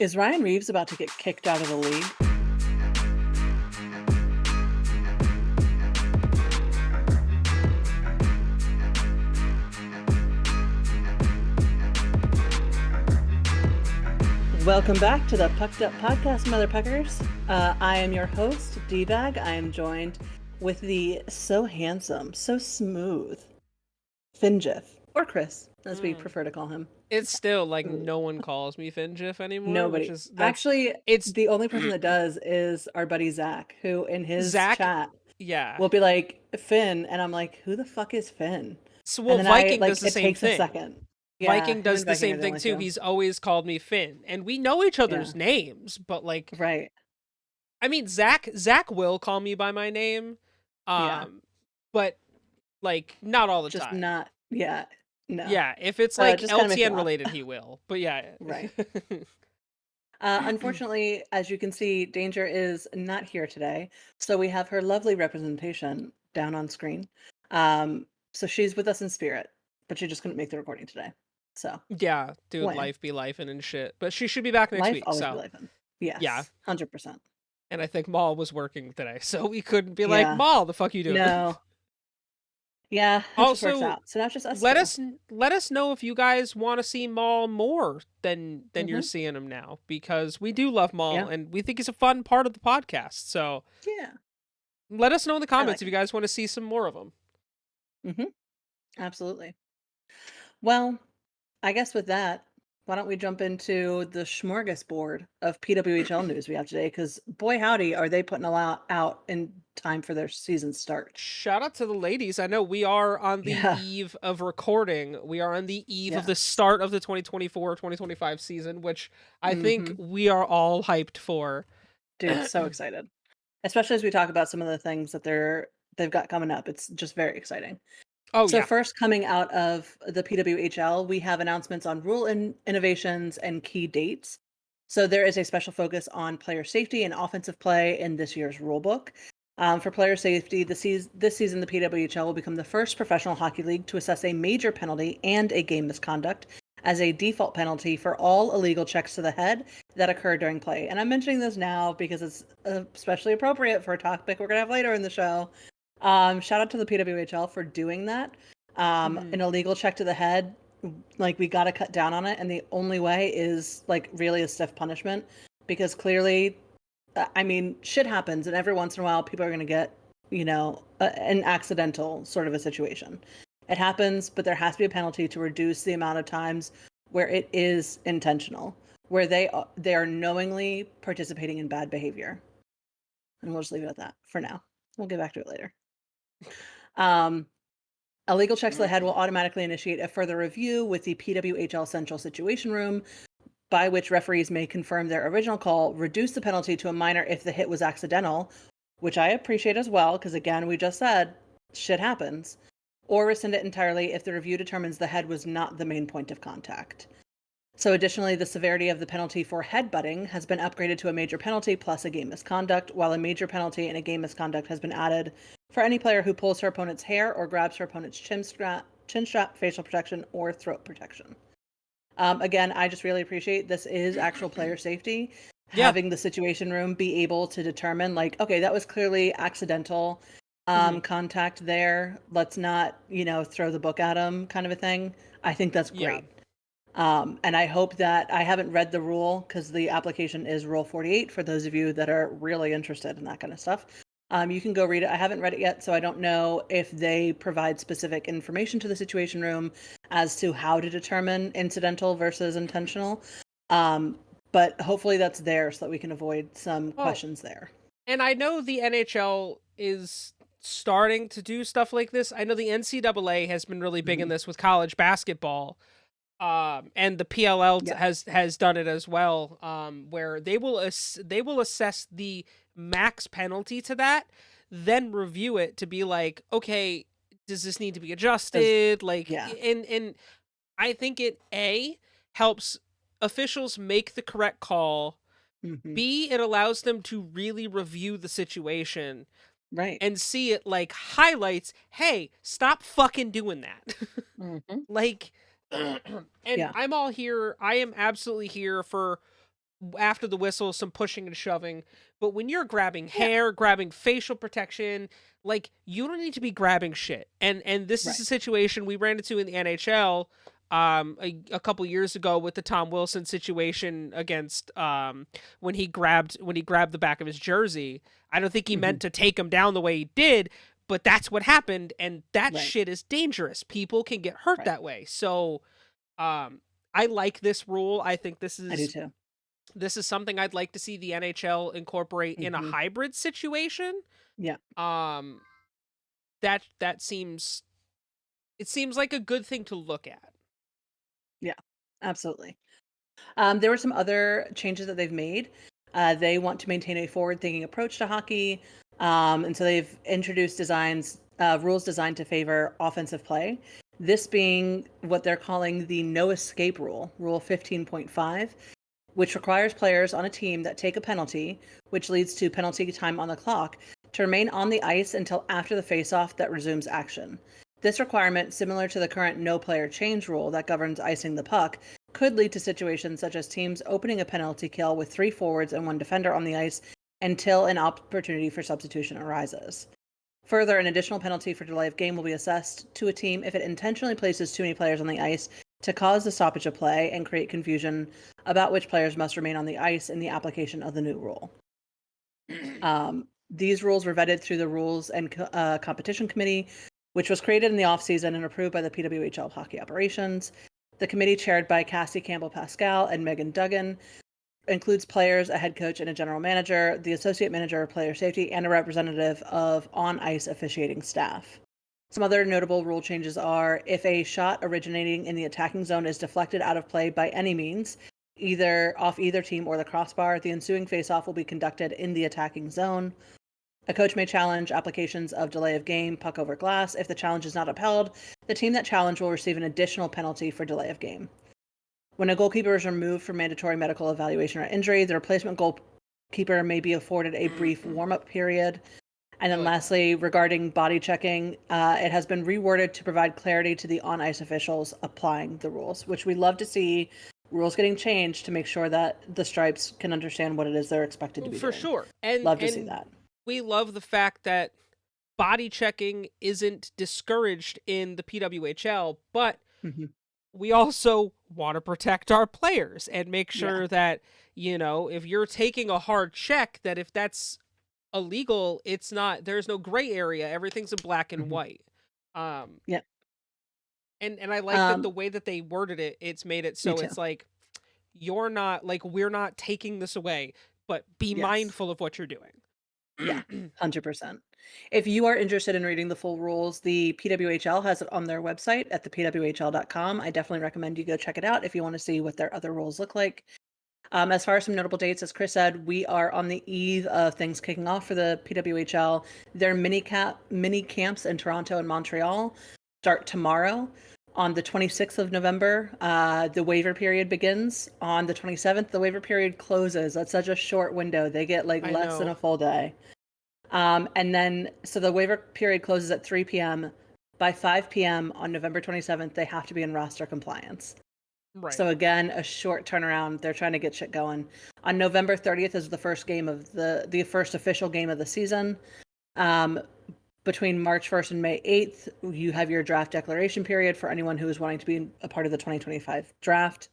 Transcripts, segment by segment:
Is Ryan Reeves about to get kicked out of the league? Welcome back to the Pucked Up Podcast, Mother Puckers. I am your host, D-Bag. I am joined with the so handsome, so smooth Finjiff, or Chris, as we prefer to call him. It's still like no one calls me Finjiff anymore, which Nobody. is Actually, it's the only person that does is our buddy Zach, who in his Zach. chat Yeah. will be like, Finn, and I'm like, who the fuck is Finn? So And well, then Viking does the it same takes a thing. second. Yeah, Viking him does and the Viking are same the thing only too. two. He's always called me Finn, and we know each other's names, but like, Right. I mean, Zach will call me by my name, Yeah. but like not all the Just time. not, yeah, no. Yeah, if it's So it like just kinda makes me LTN laugh. related, he will. But yeah, Right. Unfortunately, as you can see, Danger is not here today, so we have her lovely representation down on screen. So she's with us in spirit, but she just couldn't make the recording today. So yeah, dude, lame. life be lifing and shit. But she should be back next Life week. always be So life. yeah, Yes, 100%. and I think Maul was working today, so we couldn't be like, Yeah. Maul, the fuck you doing? No. Yeah, it just works Also, out. So now it's just us let two. us know if you guys want to see Maul more than you're Mhm. seeing him now, because we do love Maul Yeah. and we think he's a fun part of the podcast. So Yeah. let us know in the I comments like if you him. guys want to see some more of him. Mhm. Absolutely. Well, I guess with that, why don't we jump into the smorgasbord of PWHL news we have today? Because boy, howdy, are they putting a lot out in time for their season start. Shout out to the ladies. I know we are on the Yeah. eve of recording. We are on the eve of Yeah. the start of the 2024-2025 season, which I think Hmm. we are all hyped for. Dude, so excited. Especially as we talk about some of the things that they've got coming up. It's just very exciting. Oh So yeah. first, coming out of the PWHL, we have announcements on rule innovations and key dates. So there is a special focus on player safety and offensive play in this year's rulebook. For player safety, this season the PWHL will become the first professional hockey league to assess a major penalty and a game misconduct as a default penalty for all illegal checks to the head that occur during play. And I'm mentioning this now because it's especially appropriate for a topic we're going to have later in the show. Shout out to the PWHL for doing that. Mhm. An illegal check to the head, like we got to cut down on it, and the only way is like really a stiff punishment, because clearly, I mean, shit happens, and every once in a while, people are going to get, an accidental sort of a situation. It happens, but there has to be a penalty to reduce the amount of times where it is intentional, where they are knowingly participating in bad behavior. And we'll just leave it at that for now. We'll get back to it later. Illegal checks to the head will automatically initiate a further review with the PWHL Central Situation Room, by which referees may confirm their original call, reduce the penalty to a minor if the hit was accidental, which I appreciate as well, because again, we just said shit happens, or rescind it entirely if the review determines the head was not the main point of contact. So additionally, the severity of the penalty for headbutting has been upgraded to a major penalty plus a game misconduct, while a major penalty and a game misconduct has been added for any player who pulls her opponent's hair or grabs her opponent's chin strap, facial protection, or throat protection. Again, I just really appreciate this is actual player safety. Yeah. Having the situation room be able to determine, like, okay, that was clearly accidental contact there. Let's not, throw the book at them, kind of a thing. I think that's Yeah. great. And I hope that I haven't read the rule, because the application is Rule 48 for those of you that are really interested in that kind of stuff. You can go read it. I haven't read it yet, so I don't know if they provide specific information to the situation room as to how to determine incidental versus intentional. But hopefully that's there so that we can avoid some questions there. And I know the NHL is starting to do stuff like this. I know the NCAA has been really big in this with college basketball. And the PLL has done it as well, where they will assess the max penalty to that, then review it to be like, okay, does this need to be adjusted? And I think it helps officials make the correct call. B, it allows them to really review the situation. Right. And see it like highlights, hey, stop fucking doing that. Like, and I'm all here. I am absolutely here for after the whistle, some pushing and shoving. But when you're grabbing Yeah. hair, grabbing facial protection, like, you don't need to be grabbing shit. And this is Right. a situation we ran into in the NHL a couple years ago with the Tom Wilson situation against when he grabbed the back of his jersey. I don't think he meant to take him down the way he did, but that's what happened, and that Right. shit is dangerous. People can get hurt Right. that way. So I like this rule. I think I do too. this is something I'd like to see the NHL incorporate in a hybrid situation. Yeah. Um that seems like a good thing to look at. Yeah. Absolutely. There were some other changes that they've made. They want to maintain a forward-thinking approach to hockey, and so they've introduced rules designed to favor offensive play. This being what they're calling the no escape rule, Rule 15.5, which requires players on a team that take a penalty, which leads to penalty time on the clock, to remain on the ice until after the faceoff that resumes action. This requirement, similar to the current no player change rule that governs icing the puck, could lead to situations such as teams opening a penalty kill with 3 forwards and 1 defender on the ice until an opportunity for substitution arises. Further, an additional penalty for delay of game will be assessed to a team if it intentionally places too many players on the ice to cause the stoppage of play and create confusion about which players must remain on the ice in the application of the new rule. These rules were vetted through the Rules and Competition Committee, which was created in the offseason and approved by the PWHL Hockey Operations. The committee, chaired by Cassie Campbell-Pascal and Megan Duggan, includes players, a head coach, and a general manager, the associate manager of player safety, and a representative of on-ice officiating staff. Some other notable rule changes are if a shot originating in the attacking zone is deflected out of play by any means, either off either team or the crossbar, the ensuing faceoff will be conducted in the attacking zone. A coach may challenge applications of delay of game, puck over glass. If the challenge is not upheld, the team that challenged will receive an additional penalty for delay of game. When a goalkeeper is removed from mandatory medical evaluation or injury, the replacement goalkeeper may be afforded a brief warm-up period. And then lastly, regarding body checking, it has been reworded to provide clarity to the on-ice officials applying the rules, which we love to see rules getting changed to make sure that the Stripes can understand what it is they're expected to be doing. For sure. Love to see that. We love the fact that body checking isn't discouraged in the PWHL, but we also want to protect our players and make sure that, if you're taking a hard check, that if that's illegal, there's no gray area. Everything's in black and white. And I like that the way that they worded it, it's made it so it's like, we're not taking this away, but be mindful of what you're doing. Yeah, 100%. If you are interested in reading the full rules, the PWHL has it on their website at thepwhl.com. I definitely recommend you go check it out if you want to see what their other rules look like. As far as some notable dates, as Chris said, we are on the eve of things kicking off for the PWHL. Their mini camps in Toronto and Montreal start tomorrow. On the 26th of November, the waiver period begins. On the 27th, the waiver period closes. That's such a short window. They get less than a full day. And then, so the waiver period closes at 3 p.m. By 5 p.m. on November 27th, they have to be in roster compliance. Right. So again, a short turnaround. They're trying to get shit going. On November 30th is the first game of the first official game of the season. Between March 1st and May 8th, you have your draft declaration period for anyone who is wanting to be a part of the 2025 draft.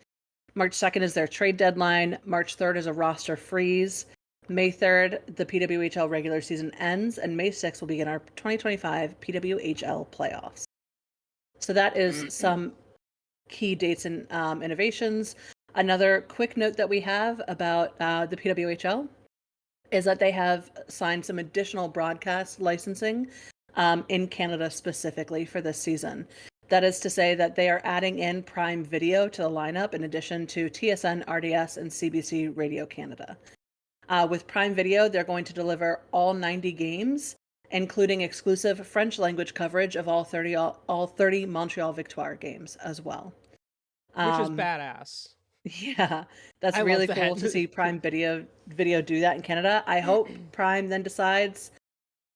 March 2nd is their trade deadline. March 3rd is a roster freeze. May 3rd, the PWHL regular season ends, and May 6th will begin our 2025 PWHL playoffs. So that is some key dates and innovations. Another quick note that we have about the PWHL is that they have signed some additional broadcast licensing in Canada specifically for this season. That is to say that they are adding in Prime Video to the lineup in addition to TSN, RDS, and CBC Radio Canada. With Prime Video, they're going to deliver all 90 games, including exclusive French language coverage of all 30 Montreal Victoire games as well. Which is badass. Yeah, that's really cool to see Prime Video do that in Canada. I hope Prime then decides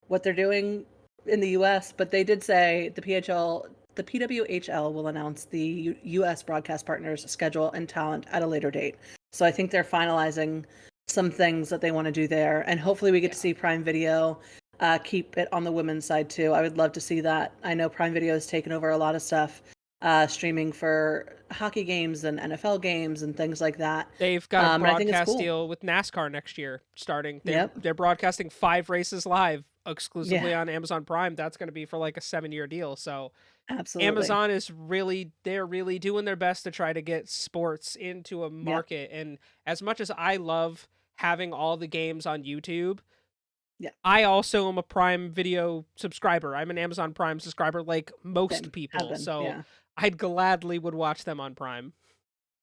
what they're doing in the US, but they did say the PWHL will announce the US broadcast partners schedule and talent at a later date. So I think they're finalizing some things that they want to do there, and hopefully we get to see Prime Video keep it on the women's side too. I would love to see that. I know Prime Video has taken over a lot of stuff, streaming for hockey games and NFL games and things like that. They've got a And I think it's broadcast cool. deal with NASCAR next year starting. Yep. They're broadcasting 5 races live exclusively Yeah. on Amazon Prime. That's going to be for like a 7-year deal. So Absolutely. Amazon is they're really doing their best to try to get sports into a market. And as much as I love having all the games on YouTube, I also am a Prime Video subscriber. I'm an Amazon Prime subscriber like most people. So I'd gladly would watch them on Prime.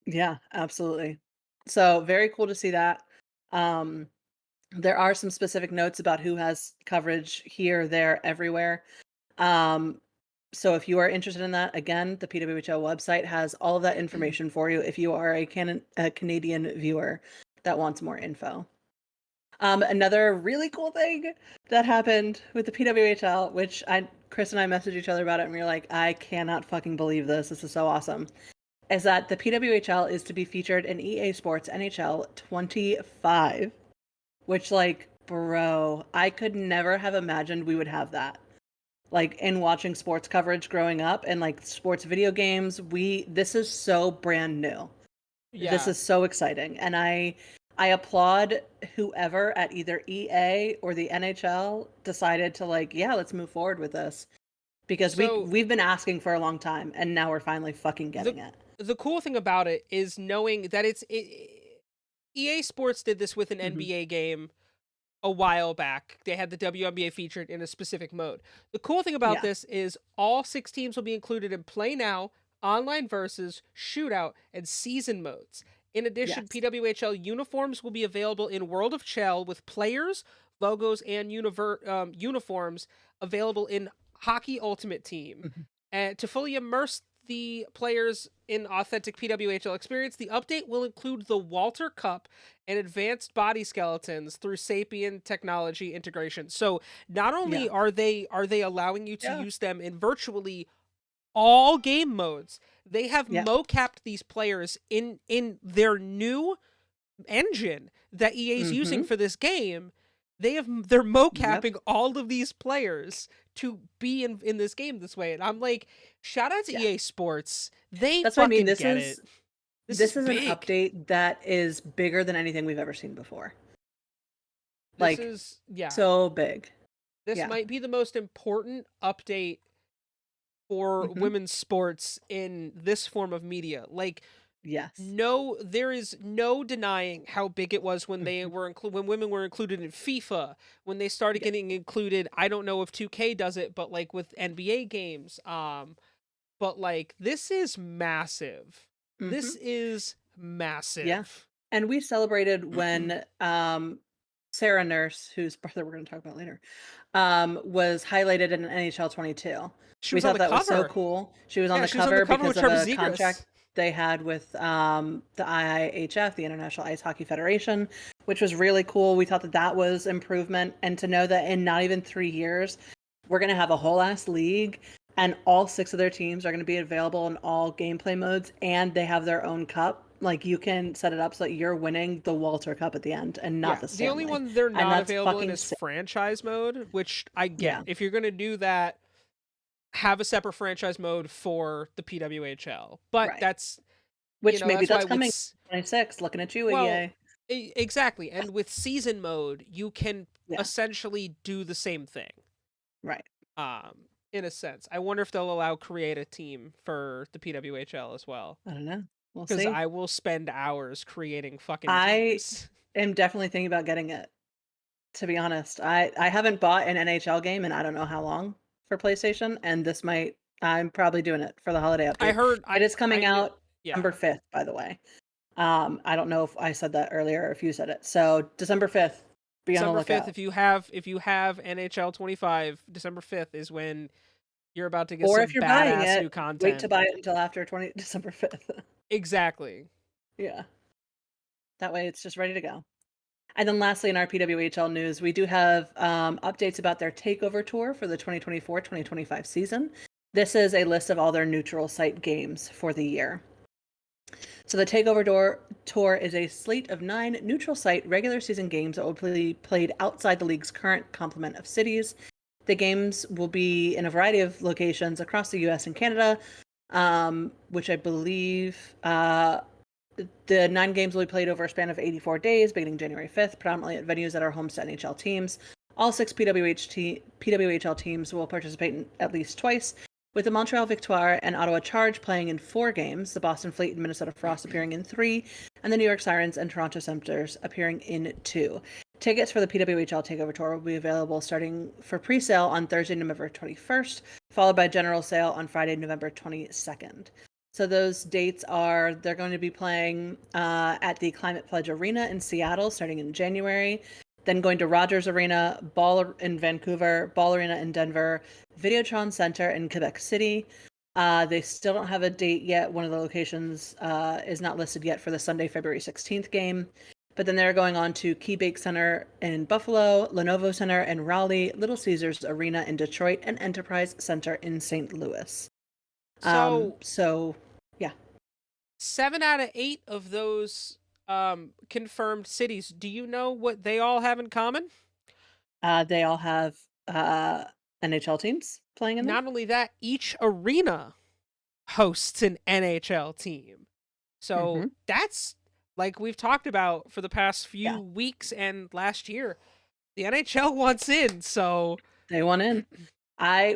Yeah, absolutely. So very cool to see that. There are some specific notes about who has coverage here, there, everywhere. So if you are interested in that, again, the PWHL website has all of that information for you if you are a Canadian viewer that wants more info. Another really cool thing that happened with the PWHL, which Chris and I messaged each other about it, and we were like, I cannot fucking believe this. This is so awesome. Is that the PWHL is to be featured in EA Sports NHL 25, which, like, bro, I could never have imagined we would have that. Like, in watching sports coverage growing up and like sports video games, this is so brand new. Yeah. This is so exciting. And I applaud whoever at either EA or the NHL decided to, like, yeah, let's move forward with this. Because we've been asking for a long time, and now we're finally fucking getting it. The cool thing about it is knowing that EA Sports did this with an NBA game a while back. They had the WNBA featured in a specific mode. The cool thing about this is all 6 teams will be included in Play Now, Online Versus, Shootout, and Season modes. In addition, PWHL uniforms will be available in World of Chell with players, logos, and uniforms available in Hockey Ultimate Team. And to fully immerse the players in authentic PWHL experience, the update will include the Walter Cup and advanced body skeletons through Sapien technology integration. So not only are they allowing you to use them in virtually all game modes, they have mocapped these players in their new engine that EA is using for this game. They're mocapping all of these players to be in this game this way. And I'm like, shout out to EA Sports. That's fucking what I mean. Get it. This is an update that is bigger than anything we've ever seen before. Like, this is so big. This might be the most important update for women's sports in this form of media. Like, there is no denying how big it was when they were when women were included in FIFA, when they started getting included. I don't know if 2K does it, but like with NBA games. But like, this is massive. This is massive. Yeah. And we celebrated when Sarah Nurse, whose brother we're going to talk about later, was highlighted in NHL 22. We thought that was so cool. She was on the cover because of the contract they had with the IIHF, the International Ice Hockey Federation, which was really cool. We thought that was improvement. And to know that in not even 3 years, we're going to have a whole ass league and all 6 of their teams are going to be available in all gameplay modes, and they have their own cup. Like, you can set it up so that you're winning the Walter Cup at the end and not the Stanley. The only one they're not available in is franchise mode, which I get. Yeah. If you're going to do that, have a separate franchise mode for the PWHL. But that's... Which maybe that's coming 26, looking at you, EA. Exactly. And with season mode, you can essentially do the same thing. Right. In a sense. I wonder if they'll allow create a team for the PWHL as well. I don't know. We'll see. Because I will spend hours creating fucking teams. I am definitely thinking about getting it, to be honest. I haven't bought an NHL game in I don't know how long for PlayStation, and I'm probably doing it for the holiday update. I heard it is coming out December 5th, by the way. I don't know if I said that earlier or if you said it. So December 5th. December 5th, if you have NHL 25, December 5th is when you're about to get some if you're badass buying it, new content. Wait to buy it until after December 5th. Exactly. Yeah. That way it's just ready to go. And then lastly, in our PWHL news, we do have updates about their takeover tour for the 2024-2025 season. This is a list of all their neutral site games for the year. So the Takeover Tour is a slate of 9 neutral site regular season games that will be played outside the league's current complement of cities. The games will be in a variety of locations across the US and Canada, which I believe the 9 games will be played over a span of 84 days, beginning January 5th, predominantly at venues that are homes to NHL teams. All 6 PWHL teams will participate at least twice, with the Montreal Victoire and Ottawa Charge playing in 4 games, the Boston Fleet and Minnesota Frost appearing in 3, and the New York Sirens and Toronto Senators appearing in 2. Tickets for the PWHL Takeover Tour will be available starting for pre-sale on Thursday, November 21st, followed by general sale on Friday, November 22nd. So those dates are, they're going to be playing at the Climate Pledge Arena in Seattle starting in January, then going to Rogers Arena, Ball in Vancouver, Ball Arena in Denver, Videotron Center in Quebec City. They still don't have a date yet. One of the locations is not listed yet for the Sunday, February 16th game. But then they're going on to Key Bake Center in Buffalo, Lenovo Center in Raleigh, Little Caesars Arena in Detroit, and Enterprise Center in St. Louis. So yeah. 7 out of 8 of those confirmed cities. Do you know what they all have in common? They all have NHL teams playing in them. Not only that, each arena hosts an NHL team. So that's, like we've talked about for the past few weeks and last year, the NHL wants in, so they want in.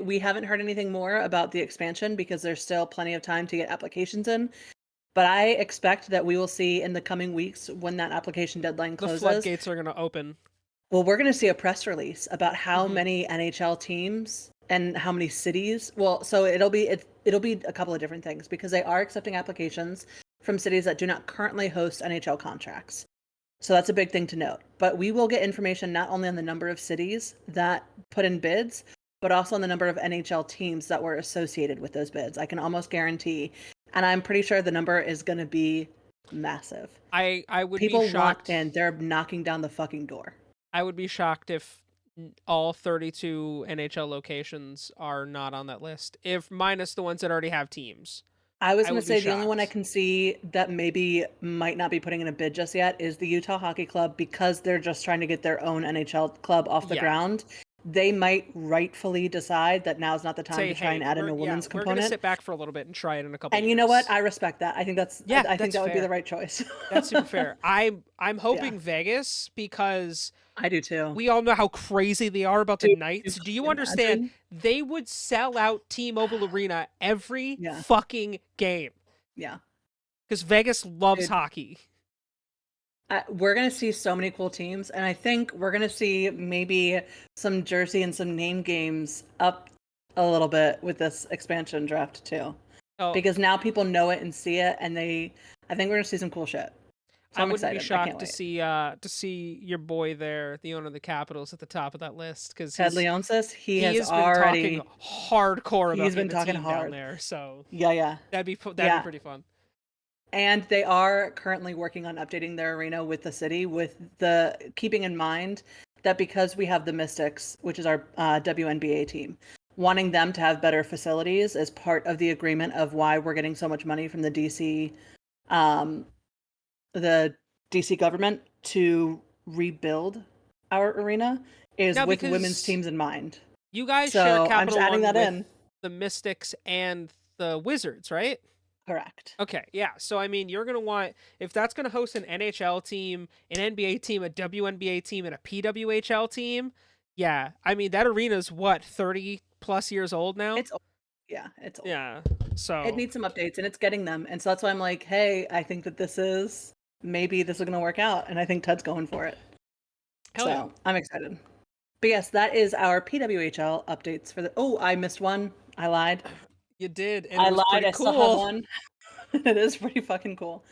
We haven't heard anything more about the expansion because there's still plenty of time to get applications in. But I expect that we will see in the coming weeks when that application deadline closes. The floodgates are going to open. Well, we're going to see a press release about how many NHL teams and how many cities. Well, so it'll be a couple of different things because they are accepting applications from cities that do not currently host NHL contracts. So that's a big thing to note. But we will get information not only on the number of cities that put in bids, but also on the number of NHL teams that were associated with those bids. I can almost guarantee, and I'm pretty sure the number is going to be massive. I would People be shocked, and they're knocking down the fucking door. I would be shocked if all 32 NHL locations are not on that list, if minus the ones that already have teams. I was going to say the only one I can see that maybe might not be putting in a bid just yet is the Utah Hockey Club because they're just trying to get their own NHL club off the ground. They might rightfully decide that now's not the time to try and add in a women's component. We're going to sit back for a little bit and try it in a couple. And you know what? I respect that. I think that's I think that would be the right choice. That's super fair. I'm hoping Vegas because I do too. We all know how crazy they are about the Knights. Do you understand? They would sell out T-Mobile Arena every fucking game. Yeah. Because Vegas loves hockey. We're going to see so many cool teams, and I think we're going to see maybe some jersey and some name games up a little bit with this expansion draft too. Oh. Because now people know it and see it, and I think we're going to see some cool shit. So I wouldn't be shocked to see your boy there, the owner of the Capitals, at the top of that list because Ted Leonsis. He has been talking hardcore about. He's been talking hard down there. So that'd be pretty fun. And they are currently working on updating their arena with the city, with the keeping in mind that because we have the Mystics, which is our WNBA team, wanting them to have better facilities as part of the agreement of why we're getting so much money from the DC government to rebuild our arena is with women's teams in mind. You guys share Capital I'm just adding that in. The Mystics and the Wizards, right? Correct. Okay, yeah. So, I mean, you're going to want, if that's going to host an NHL team, an NBA team, a WNBA team, and a PWHL team, yeah. I mean, that arena's what, 30 plus years old now? It's old. Yeah, it's old. Yeah, so. It needs some updates, and it's getting them. And so that's why I'm like, hey, I think that maybe this is going to work out, and I think Ted's going for it. Hell yeah. I'm excited. But yes, that is our PWHL updates for I missed one. I lied. You did, and I lied. I still have one. It is pretty fucking cool.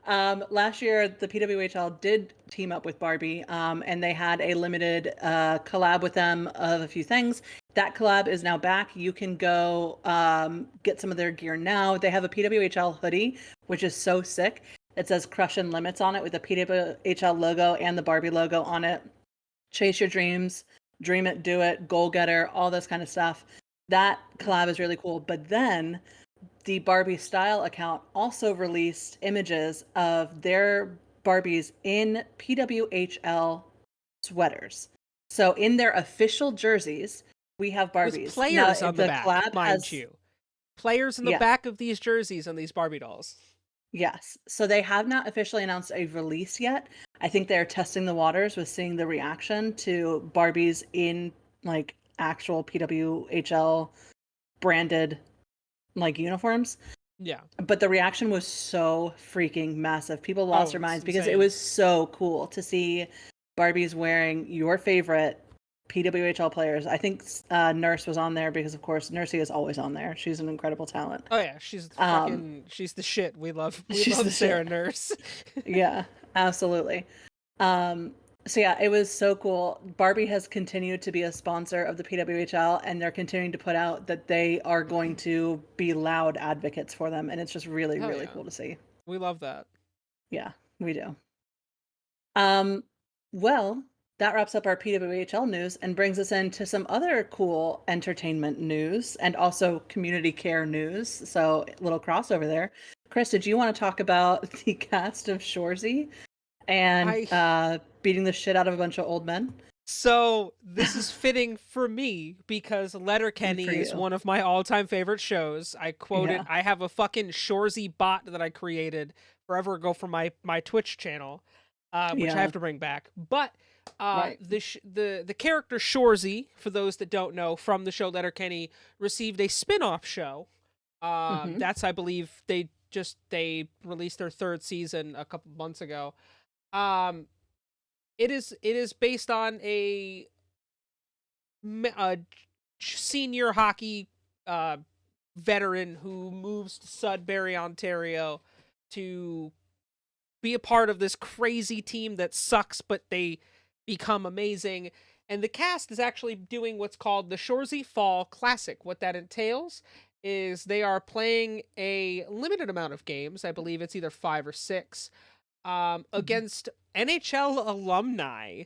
Last year, the PWHL did team up with Barbie, and they had a limited collab with them of a few things. That collab is now back. You can go get some of their gear now. They have a PWHL hoodie, which is so sick. It says Crushing Limits on it with the PWHL logo and the Barbie logo on it. Chase your dreams, dream it, do it, goal getter, all this kind of stuff. That collab is really cool. But then the Barbie Style account also released images of their Barbies in PWHL sweaters. So in their official jerseys, we have With Barbies. Now players on the the back, collab mind has, you. Players in the yeah, back of these jerseys on these Barbie dolls. yes. So they have not officially announced a release yet. I think they're testing the waters with seeing the reaction to Barbies in like actual PWHL branded like uniforms. Yeah. But the reaction was so freaking massive. People lost Oh, their it's minds because it insane. was so cool to see Barbies wearing your favorite PWHL players. I think Nurse was on there because, of course, Nursey is always on there. She's an incredible talent. Oh yeah, she's Um, she's the shit. We she's the love Sarah shit. Nurse. Yeah, absolutely. Um, so yeah, it was so cool. Barbie has continued to be a sponsor of the PWHL, and they're continuing to put out that they are going to be loud advocates for them, and it's just really, Hell really yeah. cool to see. We love that. Yeah, we do. Um, well, that wraps up our PWHL news and brings us into some other cool entertainment news and also community care news. So, a little crossover there. Chris, did you want to talk about the cast of Shorzy and I beating the shit out of a bunch of old men? So this is fitting for me because And for Letterkenny is you. one of my all-time favorite shows. I quoted, Yeah. I have a fucking Shorzy bot that I created forever ago for my Twitch channel, which I Yeah. have to bring back. But Right. the character Shorzy, for those that don't know, from the show Letterkenny, received a spin-off show. Hmm. That's I believe they released their third season a couple months ago. Um, it is based on a senior hockey uh, veteran who moves to Sudbury, Ontario, to be a part of this crazy team that sucks, but they become amazing. And the cast is actually doing what's called the Shorzy Fall Classic. What that entails is they are playing a limited amount of games. I believe it's either 5 or 6 Hmm. against NHL alumni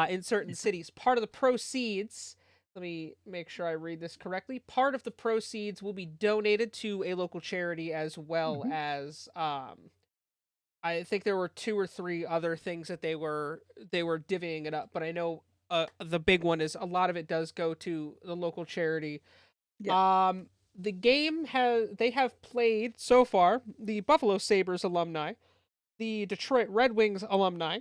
in certain Yeah. cities. Part of the proceeds, let me make sure I read this correctly. Part of the proceeds will be donated to a local charity as well Hmm. as I think there were 2 or 3 other things that they were divvying it up, but I know the big one is a lot of it does go to the local charity. Yeah. Um, the game they have played so far the Buffalo Sabres alumni, the Detroit Red Wings alumni,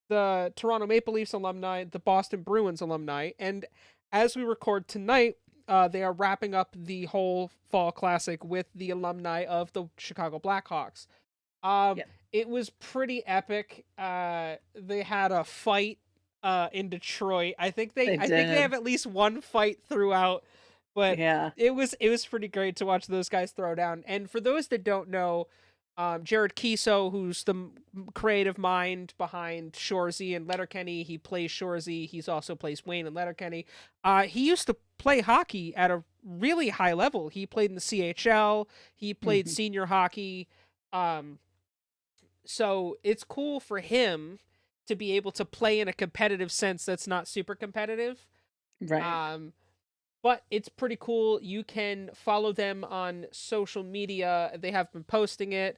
the Toronto Maple Leafs alumni, the Boston Bruins alumni, and as we record tonight, they are wrapping up the whole fall classic with the alumni of the Chicago Blackhawks. Um, Yeah. it was pretty epic. They had a fight in Detroit. They I think they did. have at least one fight throughout, but Yeah. it was pretty great to watch those guys throw down. And for those that don't know, Jared Kiso, who's the creative mind behind Shorzy and Letterkenny, he plays Shorzy. He's also plays Wayne and Letterkenny. He used to play hockey at a really high level. He played in the CHL. He played Hmm. senior hockey. Um, so it's cool for him to be able to play in a competitive sense that's not super competitive. Right. Um, but it's pretty cool. You can follow them on social media. They have been posting it.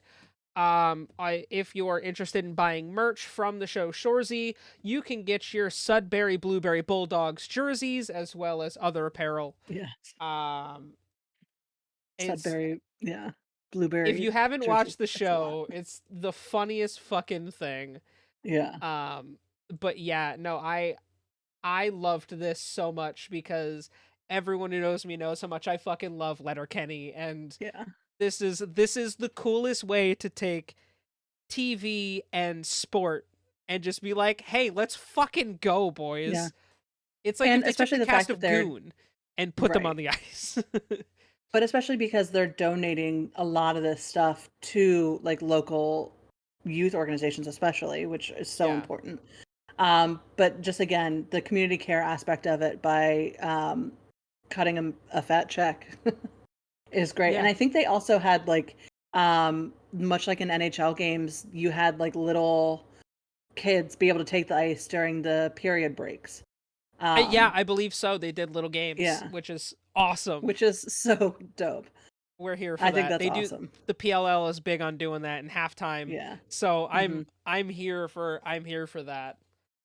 If you are interested in buying merch from the show Shorzy, you can get your Sudbury Blueberry Bulldogs jerseys as well as other apparel. Yeah. Um, it's Sudbury. Yeah. If Blueberry you haven't jersey. watched the It's a lot. show, it's the funniest fucking thing. Yeah. Um, but yeah, no, I loved this so much because everyone who knows me knows how much I fucking love Letterkenny, and Yeah. this is the coolest way to take TV and sport and just be like, hey, let's fucking go, Yeah. boys. It's like if And they took especially the the fact cast that of they're Goon and put them on right. the ice. But especially because they're donating a lot of this stuff to like local youth organizations, especially, which is so Yeah. important. But just again, the community care aspect of it by cutting a fat check is great. And Yeah. I think they also had like much like in NHL games, you had like little kids be able to take the ice during the period breaks. Yeah, Um, I believe so. They did little games, yeah, which is awesome. which is so dope. We're here for I that. think that's They awesome. do. The PLL is big on doing that in halftime. Yeah. So Mhm. I'm here for that.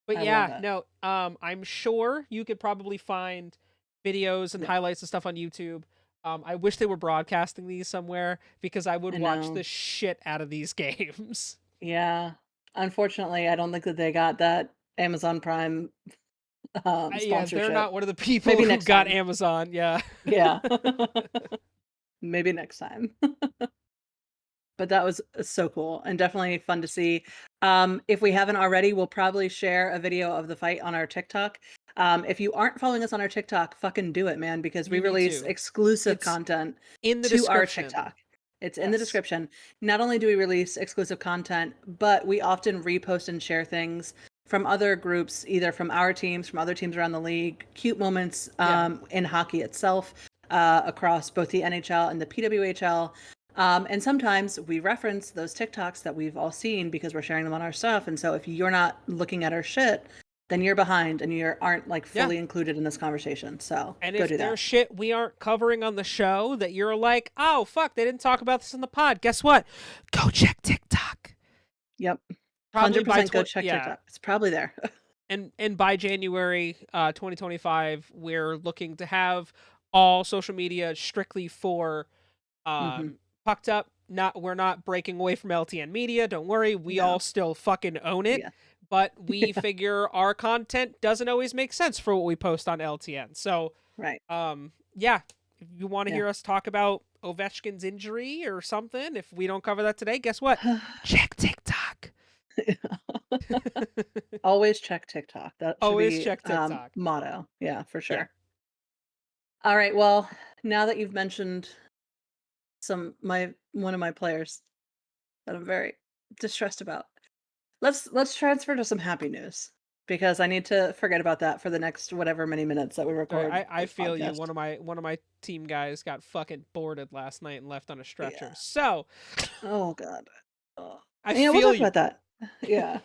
But I love yeah, it. no, I'm sure you could probably find videos and Yeah. highlights and stuff on YouTube. I wish they were broadcasting these somewhere because I would I watch know. the shit out of these games. Yeah. Unfortunately, I don't think that they got that Amazon Prime Yeah, they're sponsorship. not one of the people Maybe who next got time. Amazon. Yeah. Yeah. Maybe next time. But that was so cool and definitely fun to see. If we haven't already, we'll probably share a video of the fight on our TikTok. If you aren't following us on our TikTok, fucking do it, man, because we You need release to. exclusive It's content in the to our description. TikTok. It's in the Yes. description. Not only do we release exclusive content, but we often repost and share things from other groups, either from our teams, from other teams around the league, cute moments Yeah. in hockey itself, across both the NHL and the PWHL. And sometimes we reference those TikToks that we've all seen because we're sharing them on our stuff. And so if you're not looking at our shit, then you're behind and you aren't like Yeah. fully included in this conversation. So And go if do there's that. shit we aren't covering on the show that you're like, oh fuck, they didn't talk about this in the pod. Guess what? Go check TikTok. Yep. Probably by 100% go check yeah. TikTok. It's probably there. And by January 2025, we're looking to have all social media strictly for hmm Pucked Up. We're not breaking away from LTN Media. Don't worry, we all No. still fucking own it. Yeah. But we figure our content doesn't always make sense for what we post on LTN. So, Right. yeah, if you want to Yeah. hear us talk about Ovechkin's injury or something, if we don't cover that today, guess what? Check TikTok. Always check TikTok. That should Always be check TikTok. motto. Yeah, for Yeah. sure. All right. Well, now that you've mentioned one of my players that I'm very distressed about, let's transfer to some happy news because I need to forget about that for the next whatever many minutes that we Sorry, record I this feel you. podcast. One of my team guys got fucking boarded last night and left on a stretcher. Yeah. So Oh God. Oh. I Yeah, we'll feel talk you. about that. Yeah.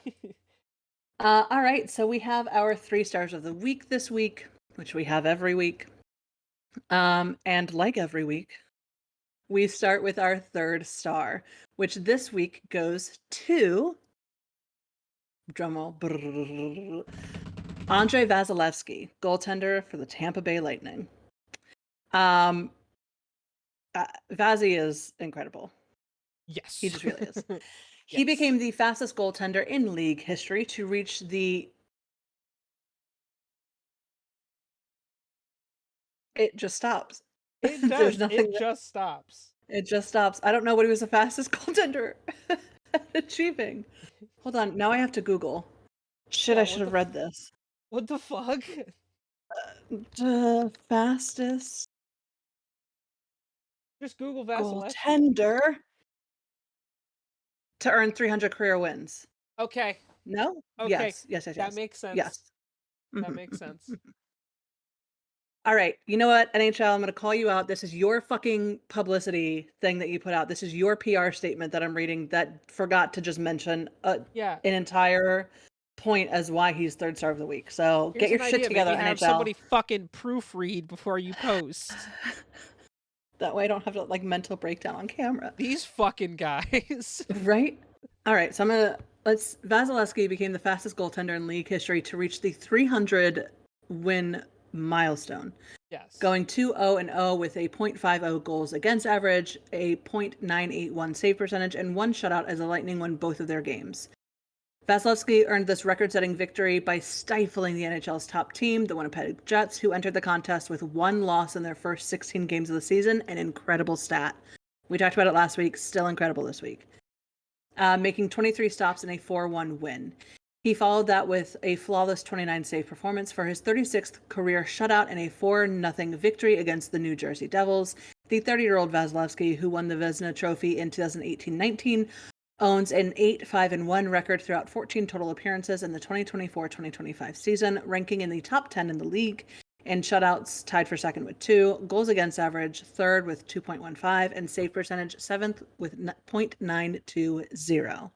All right. So we have our 3 stars of the week this week, which we have every week. And like every week, we start with our 3rd star, which this week goes to drumroll, Andrei Vasilevsky, goaltender for the Tampa Bay Lightning. Um, Vazzy is incredible. Yes. He just really is. He Yes. became the fastest goaltender in league history to reach the. It just stops. It There's does. nothing. It just stops. It just stops. I don't know what he was the fastest goaltender achieving. Hold on. Now I have to Google. Shit, I Yeah, should have read this. what the fuck? The fastest Just Google Vasilevsky. goaltender to earn 300 career wins. Okay. No? Okay. Yes. Yes, yes, That yes. makes sense. Yes. That Mhm, makes mhm, sense. mhm. All right. You know what, NHL, I'm going to call you out. This is your fucking publicity thing that you put out. This is your PR statement that I'm reading that forgot to just mention Yeah. an entire point as why he's 3rd star of the week. So Here's get your an shit idea. together, Maybe have NHL. somebody fucking proofread before you post. That way I don't have to like mental breakdown on camera. These fucking guys. Right? All right. So I'm going to Vasilevsky became the fastest goaltender in league history to reach the 300 win milestone, Yes. going 2-0-0 with a .50 goals against average, a .981 save percentage, and 1 shutout as the Lightning won both of their games. Vasilevsky earned this record-setting victory by stifling the NHL's top team, the Winnipeg Jets, who entered the contest with 1 loss in their first 16 games of the season, an incredible stat. We talked about it last week, still incredible this week. Making 23 stops in a 4-1 win. He followed that with a flawless 29 save performance for his 36th career shutout and a 4-0 victory against the New Jersey Devils. The 30-year-old Vasilevsky, who won the Vezina Trophy in 2018-19, owns an 8-5-1 record throughout 14 total appearances in the 2024-2025 season, ranking in the top 10 in the league. And shutouts tied for 2nd with 2, goals against average 3rd with 2.15, and save percentage 7th with .920.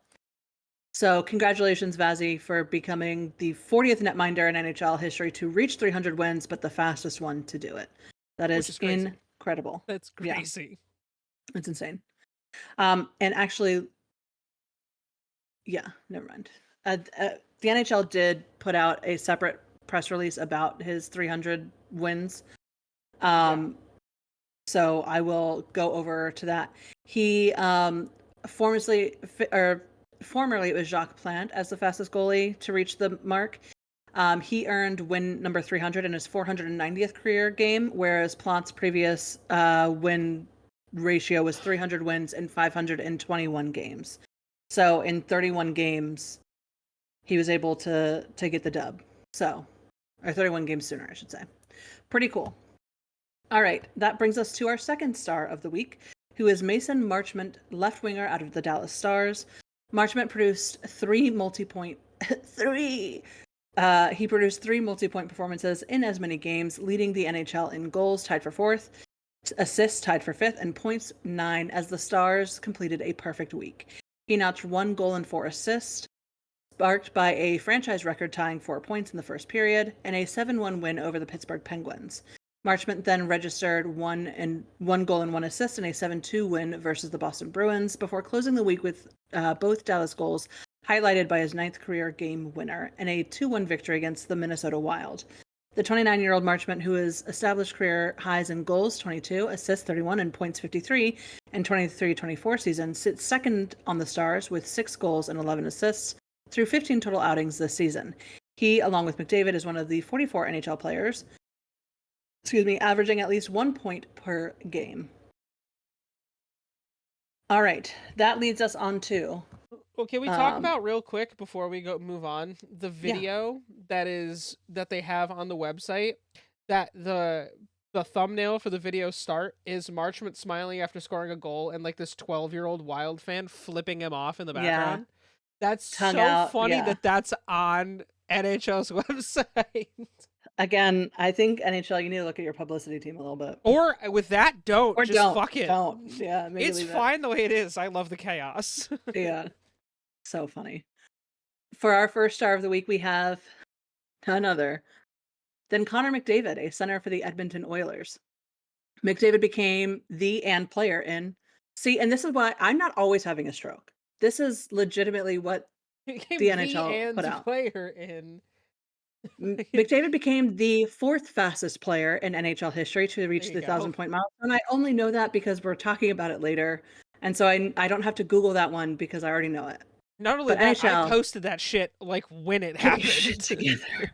So congratulations, Vazzy, for becoming the 40th netminder in NHL history to reach 300 wins, but the fastest one to do it. That Which is is crazy. incredible. That's Yeah. crazy. It's insane. And actually, yeah, never mind. The NHL did put out a separate press release about his 300 wins. So I will go over to that. He formerly it was Jacques Plante as the fastest goalie to reach the mark. He earned win number 300 in his 490th career game, whereas Plante's previous win ratio was 300 wins in 521 games. So in 31 games, he was able to get the dub. So, or 31 games sooner, I should say. Pretty cool. All right, that brings us to our second star of the week, who is Mason Marchment, left winger out of the Dallas Stars. Marchment produced three multi-point performances in as many games, leading the NHL in goals, tied for fourth, assists, tied for fifth, and points 9 as the Stars completed a perfect week. He notched 1 goal and 4 assists, sparked by a franchise record tying 4 points in the first period and a 7-1 win over the Pittsburgh Penguins. Marchment then registered 1 goal and 1 assist in a 7-2 win versus the Boston Bruins before closing the week with both Dallas goals highlighted by his 9th career game winner and a 2-1 victory against the Minnesota Wild. The 29-year-old Marchment, who has established career highs in goals 22, assists 31, and points 53 in 23-24 season, sits second on the Stars with 6 goals and 11 assists through 15 total outings this season. He, along with McDavid, is one of the 44 NHL players, averaging at least 1 point per game. All right, that leads us on to... Well, can we talk about real quick before we move on the video that they have on the website? That the thumbnail for the video start is Marchment smiling after scoring a goal and like this 12-year-old Wild fan flipping him off in the background. Yeah. That's so out, funny that that's on NHL's website. Again, I think NHL, you need to look at your publicity team a little bit. Or with that, don't. Or just don't. Fuck it. Don't. Yeah, maybe it's fine the way it is. I love the chaos. Yeah. So funny. For our first star of the week, we have none other than Connor McDavid, a center for the Edmonton Oilers. McDavid became the and player in... See, and this is why I'm not always having a stroke. This is legitimately what the NHL put out. Player in... McDavid became the 4th fastest player in NHL history to reach the 1,000-point milestone. I only know that because we're talking about it later. And so I don't have to Google that one because I already know it. Not only that, NHL, I posted that shit like when it happened. Together.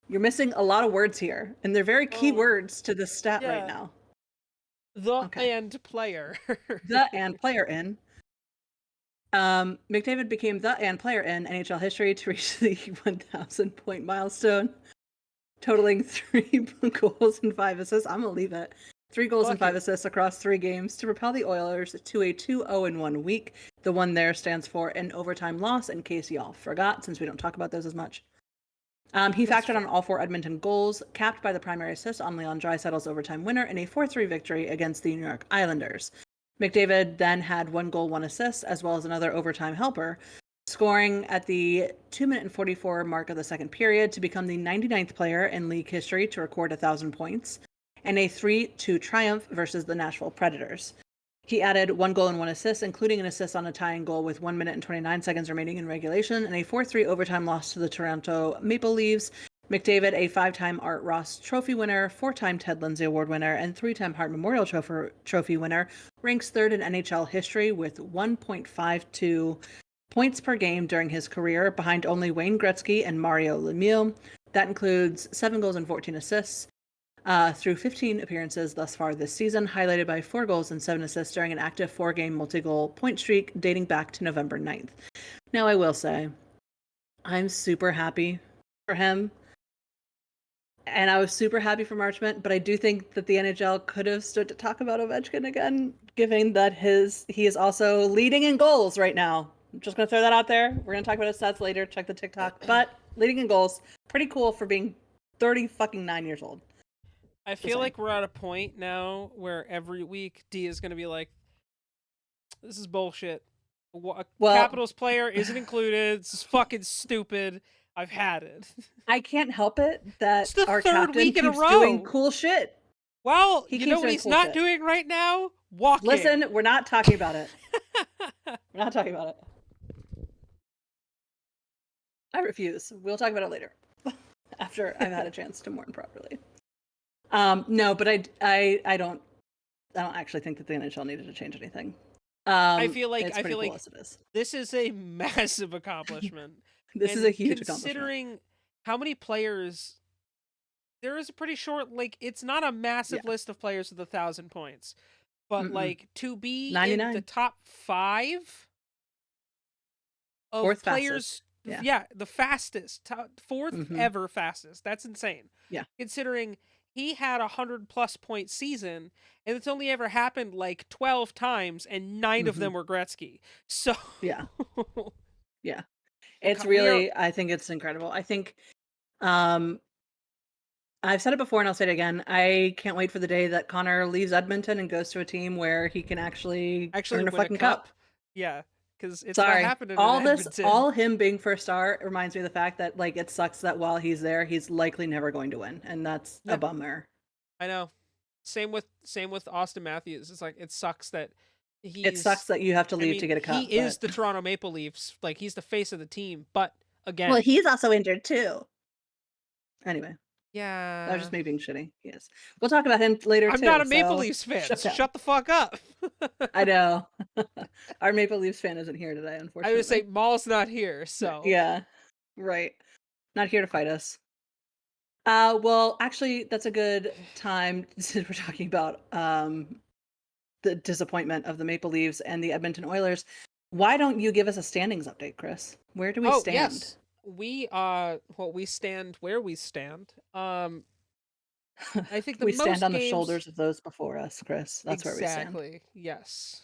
You're missing a lot of words here, and they're very key words to this stat right now. And player. The and player in. McDavid became the and player in NHL history to reach the 1,000-point milestone, totaling 3 goals and 5 assists. I'm gonna leave it. 3 goals and 5 assists across 3 games to propel the Oilers to a 2-0-1 week. The one there stands for an overtime loss, in case y'all forgot, since we don't talk about those as much. He factored on all 4 Edmonton goals, capped by the primary assist on Leon Draisaitl's overtime winner in a 4-3 victory against the New York Islanders. McDavid then had 1 goal, 1 assist, as well as another overtime helper, scoring at the 2-minute and 44 mark of the second period to become the 99th player in league history to record 1,000 points, and a 3-2 triumph versus the Nashville Predators. He added 1 goal and 1 assist, including an assist on a tying goal with 1 minute and 29 seconds remaining in regulation, and a 4-3 overtime loss to the Toronto Maple Leafs. McDavid, a 5-time Art Ross Trophy winner, 4-time Ted Lindsay Award winner, and 3-time Hart Memorial Trophy winner, ranks 3rd in NHL history with 1.52 points per game during his career, behind only Wayne Gretzky and Mario Lemieux. That includes 7 goals and 14 assists through 15 appearances thus far this season, highlighted by 4 goals and 7 assists during an active 4-game multi-goal point streak dating back to November 9th. Now, I will say, I'm super happy for him. And I was super happy for Marchment, but I do think that the NHL could have stood to talk about Ovechkin again, given that he is also leading in goals right now. I'm just going to throw that out there. We're going to talk about his stats later. Check the TikTok. But leading in goals, pretty cool for being 9 years old. I feel like we're at a point now where every week D is going to be like, this is bullshit. A Capitals player isn't included. This is fucking stupid. I've had it. I can't help it that our captain keeps doing cool shit. Well, He you keeps know what doing he's cool not shit. doing right now? Walking. Listen, we're not talking about it. We're not talking about it. I refuse. We'll talk about it later. After I've had a chance to mourn properly. No, but I don't actually think that the NHL needed to change anything. I feel like it's pretty cool as it is. this is a massive accomplishment. This is a huge accomplishment. Considering how many players, there is a pretty short, like, it's not a massive list of players with 1,000 points, but like to be 99. in the top 5 of Fourth players, fastest. the fastest, fourth ever fastest. That's insane. Yeah, considering he had 100+ point season, and it's only ever happened like 12 times, and 9 of them were Gretzky. So yeah. It's really, I think it's incredible. I think, I've said it before and I'll say it again. I can't wait for the day that Connor leaves Edmonton and goes to a team where he can actually earn a win fucking cup. Yeah, because it's Sorry. not happening. All him being first star reminds me of the fact that like it sucks that while he's there, he's likely never going to win, and that's a bummer. I know. Same with Austin Matthews. It's like it sucks that it sucks that you have to leave to get a cup. He is the Toronto Maple Leafs. Like, he's the face of the team. But again, well, he's also injured too. Anyway, yeah, that was just me being shitty. Yes, we'll talk about him later. I'm not a Maple Leafs fan. Shut the fuck up. I know. Our Maple Leafs fan isn't here today, unfortunately. I would say Maul's not here, so yeah, right. Not here to fight us. Well, actually, that's a good time since we're talking about the disappointment of the Maple Leafs and the Edmonton Oilers. Why don't you give us a standings update, Chris? Where do we stand? Yes. We we stand where we stand. I think we stand on the shoulders of those before us, Chris. That's where we stand. Exactly. Yes.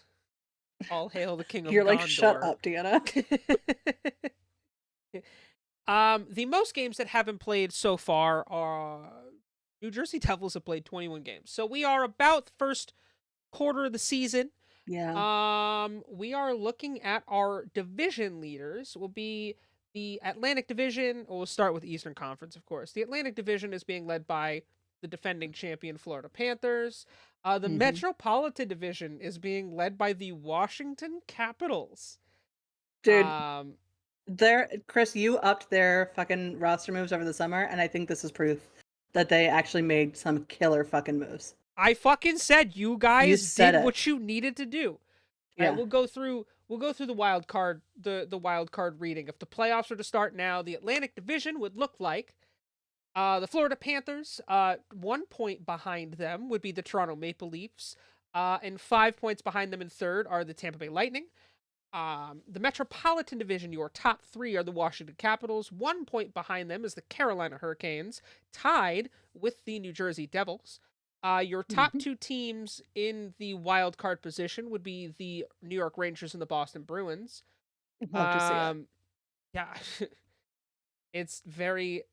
All hail the king of You're like, Gondor. shut up, Deanna. The most games that haven't played so far are New Jersey Devils have played 21 games. So we are about the first quarter of the season. Yeah. We are looking at our division leaders. Will be the Atlantic Division. We'll start with the Eastern Conference, of course. The Atlantic Division is being led by the defending champion Florida Panthers. The Metropolitan Division is being led by the Washington Capitals. Dude, Chris, you upped their fucking roster moves over the summer, and I think this is proof that they actually made some killer fucking moves. I fucking said you guys did what you needed to do. Yeah. Right, we'll go through the wild card, the wild card reading. If the playoffs were to start now, the Atlantic Division would look like the Florida Panthers. 1 point behind them would be the Toronto Maple Leafs. And 5 points behind them in third are the Tampa Bay Lightning. The Metropolitan Division, your top 3 are the Washington Capitals. 1 point behind them is the Carolina Hurricanes, tied with the New Jersey Devils. Your top 2 teams in the wild card position would be the New York Rangers and the Boston Bruins. Love to see it. Yeah, it's very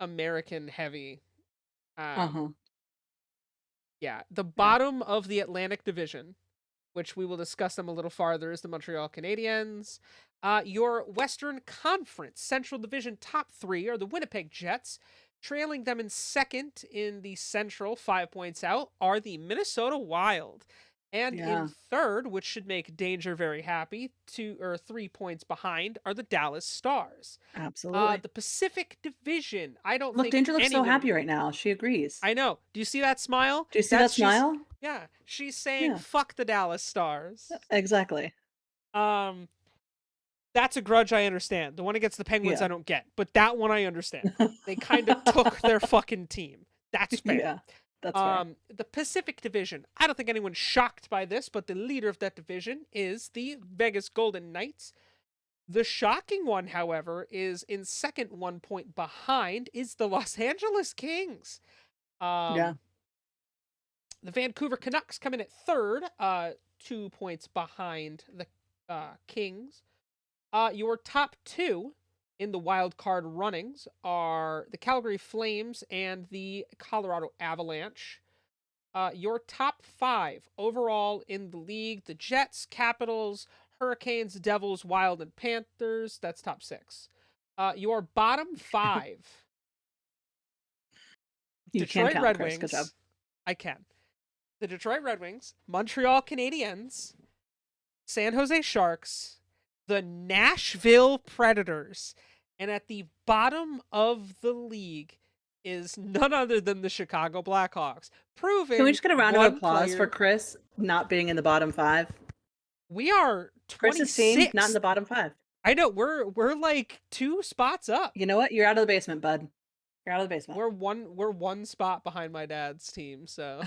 American heavy. Yeah, the bottom of the Atlantic Division, which we will discuss them a little farther, is the Montreal Canadiens. Your Western Conference Central Division top 3 are the Winnipeg Jets. Trailing them in second in the Central, 5 points out, are the Minnesota Wild. And in third, which should make Danger very happy, 2 or 3 points behind, are the Dallas Stars. Absolutely. The Pacific Division, I don't think Danger looks so happy right now. She agrees. I know. Do you see that smile? Do you see that smile? Yeah. She's saying, fuck the Dallas Stars. Exactly. That's a grudge I understand. The one against the Penguins I don't get, but that one I understand. They kind of took their fucking team. That's fair. Yeah, that's fair. The Pacific Division. I don't think anyone's shocked by this, but the leader of that division is the Vegas Golden Knights. The shocking one, however, is in second, 1 point behind, is the Los Angeles Kings. The Vancouver Canucks come in at third, 2 points behind the Kings. Your top 2 in the wild card runnings are the Calgary Flames and the Colorado Avalanche. Your top 5 overall in the league, the Jets, Capitals, Hurricanes, Devils, Wild, and Panthers. That's top 6. Your bottom 5. You Detroit can count, Red Chris. Wings. Good job. I can. The Detroit Red Wings, Montreal Canadiens, San Jose Sharks, the Nashville Predators, and at the bottom of the league is none other than the Chicago Blackhawks, Can we proving just get a round of one applause for player. Chris not being in the bottom 5? We are Chris's team not in 26th. the bottom 5. I know we're like 2 spots up. You know what? You're out of the basement, bud. You're out of the basement. We're one spot behind my dad's team, so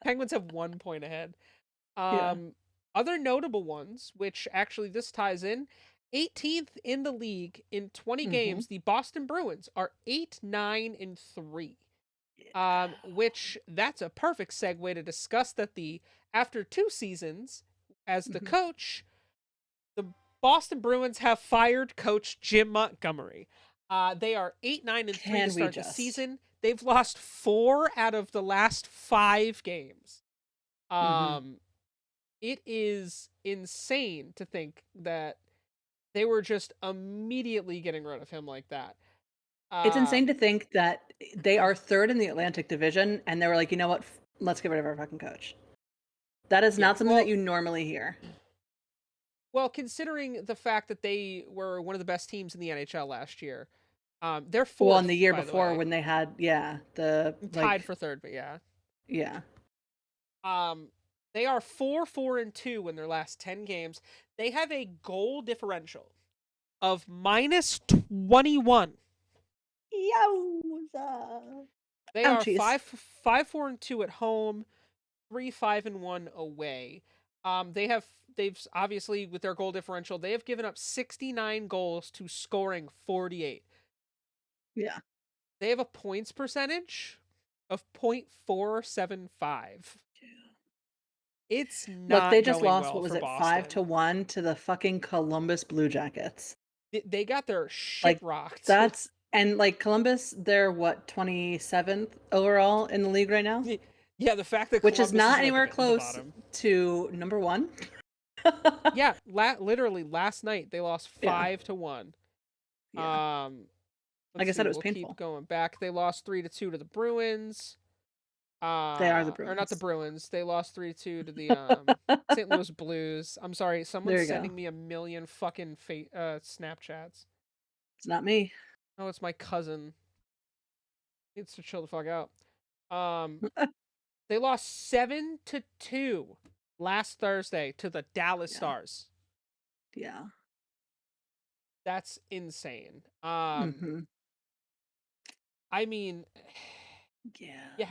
Penguins have 1 point ahead. Yeah. Other notable ones, which actually this ties in, 18th in the league in 20 games, the Boston Bruins are 8-9-3. Which that's a perfect segue to discuss that after 2 seasons as the coach, the Boston Bruins have fired coach Jim Montgomery. They are 8-9-3 to start the season. They've lost 4 out of the last 5 games. It is insane to think that they were just immediately getting rid of him like that. It's insane to think that they are 3rd in the Atlantic Division, and they were like, you know what? Let's get rid of our fucking coach. That is not something that you normally hear. Well, considering the fact that they were one of the best teams in the NHL last year, they're 4th. Well, in the year before when they had, tied for 3rd, but yeah. They are 4-4-2 in their last 10 games. They have a goal differential of -21. Yowza. They are 5-4-2 at home, 3-5-1 away. They've obviously, with their goal differential, they have given up 69 goals to scoring 48. Yeah. They have a points percentage of .475. It's not. Look, they just going lost. well What was for it? Boston. 5-1 to the fucking Columbus Blue Jackets. They got their shit rocked. That's and like Columbus, they're what 27th overall in the league right now. Yeah, the fact that which Columbus is not like anywhere close to number 1. Yeah, literally last night they lost 5-1. Yeah. Like I said, it was painful. Keep going back. They lost 3-2 to the Bruins. They are the Bruins. Or not the Bruins. They lost 3-2 to the St. Louis Blues. I'm sorry, someone's sending me a million fucking Snapchats. It's not me. Oh, it's my cousin. Needs to chill the fuck out. They lost 7-2 last Thursday to the Dallas Stars. Yeah. That's insane. I mean, yeah. You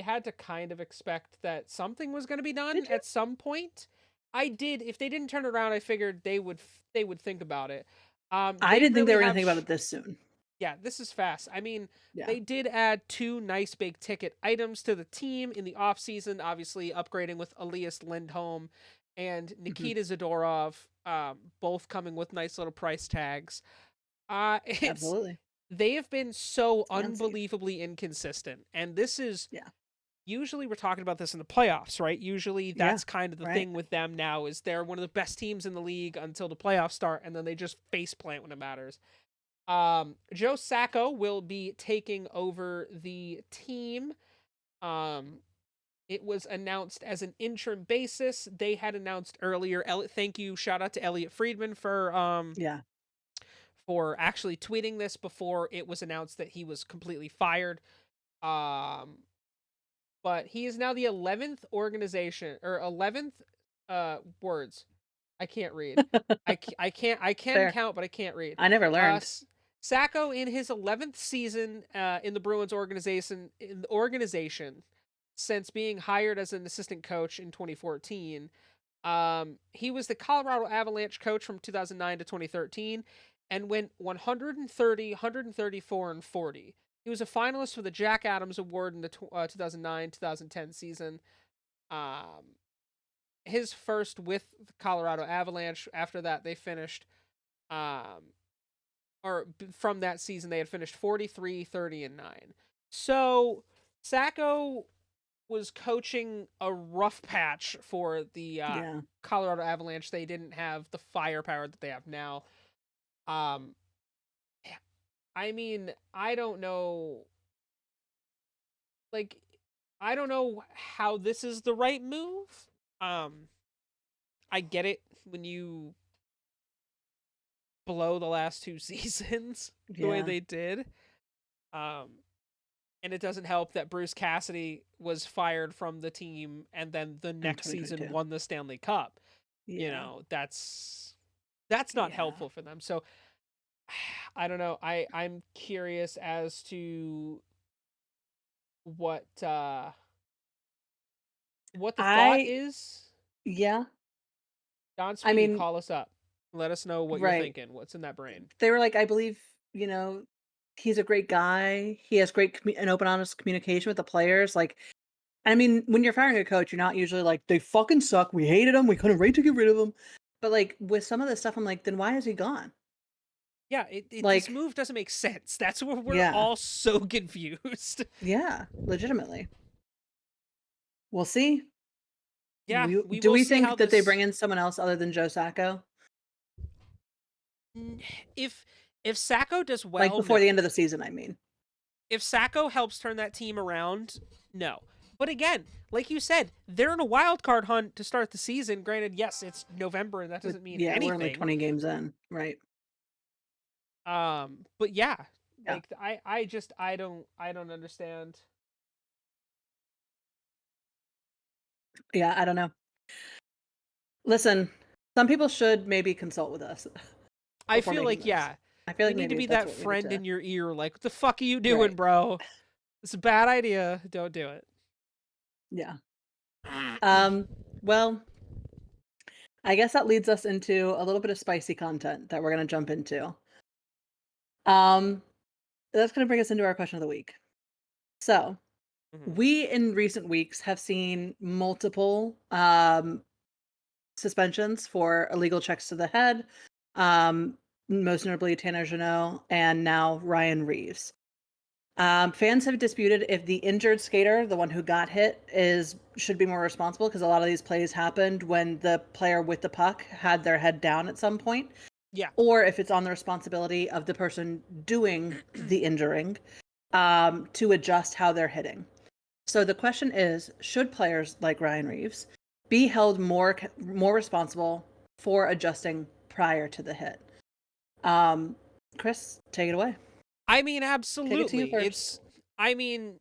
had to kind of expect that something was going to be done at some point. I did. If they didn't turn it around, I figured they would think about it. I didn't think they were going to think about it this soon. Yeah, this is fast. I mean, they did add 2 nice big ticket items to the team in the offseason, obviously upgrading with Elias Lindholm and Nikita Zadorov, both coming with nice little price tags. Absolutely. They have been so unbelievably inconsistent. And this is usually we're talking about this in the playoffs, right? Usually that's kind of the thing with them now is they're one of the best teams in the league until the playoffs start, and then they just faceplant when it matters. Joe Sacco will be taking over the team. It was announced as an interim basis. They had announced earlier. Thank you. Shout out to Elliot Friedman for actually tweeting this before it was announced that he was completely fired. But he is now the 11th organization or 11th words. I can't read. I can count, but I can't read. I never learned. Sacco in his 11th season in the Bruins organization since being hired as an assistant coach in 2014. He was the Colorado Avalanche coach from 2009 to 2013 and went 130, 134, and 40. He was a finalist for the Jack Adams Award in the 2009-2010 season. His first with the Colorado Avalanche. After that, they finished from that season, they had finished 43, 30, and 9. So, Sacco was coaching a rough patch for the Colorado Avalanche. They didn't have the firepower that they have now. I mean, I don't know. Like, I don't know how this is the right move. I get it when you blow the last 2 seasons the way Yeah. they did. Um, and it doesn't help that Bruce Cassidy was fired from the team and then the In next season 2022. won the Stanley Cup. Yeah. That's not Yeah. helpful for them. So I don't know. I'm curious as to what what the thought I is. yeah. Don I Sweeney, mean, call us up. Let us know what you're right. thinking. What's in that brain? They were like, I believe, you know, he's a great guy. He has great and open, honest communication with the players. Like, I mean, when you're firing a coach, you're not usually like, they fucking suck. We hated him. We couldn't wait to get rid of him. But like with some of this stuff, I'm like, then why is he gone? Yeah, this Like, move doesn't make sense. That's where we're yeah, all so confused. yeah, legitimately. We'll see. Yeah, we Do will we see how think that they bring this. in someone else other than Joe Sacco? If Sacco does Like well, before the no. end of the season, I mean. If Sacco helps turn that team around, no. But again, like you said, they're in a wild card hunt to start the season. Granted, yes, it's November and that doesn't mean Yeah, we're only anything. 20 games in, right? But yeah, Yeah. like I don't understand. Yeah, I don't know. Listen, some people should maybe consult with us I before feel making like, moves. yeah, I feel we like need to maybe be that's that what we need friend to. in your ear. Like, what the fuck are you doing, Right. bro? It's a bad idea. Don't do it. Yeah. Um, well, I guess that leads us into a little bit of spicy content that we're going to jump into. Um, that's going to bring us into our question of the week. So, Mhm. we in recent weeks have seen multiple suspensions for illegal checks to the head, most notably Tanner Jeannot and now Ryan Reeves. Fans have disputed if the injured skater, the one who got hit, should be more responsible because a lot of these plays happened when the player with the puck had their head down at some point, Yeah. or if it's on the responsibility of the person doing the injuring to adjust how they're hitting. So the question is, should players like Ryan Reeves be held more responsible for adjusting prior to the hit? Chris, take it away. I mean, Take it to you absolutely. first. I mean,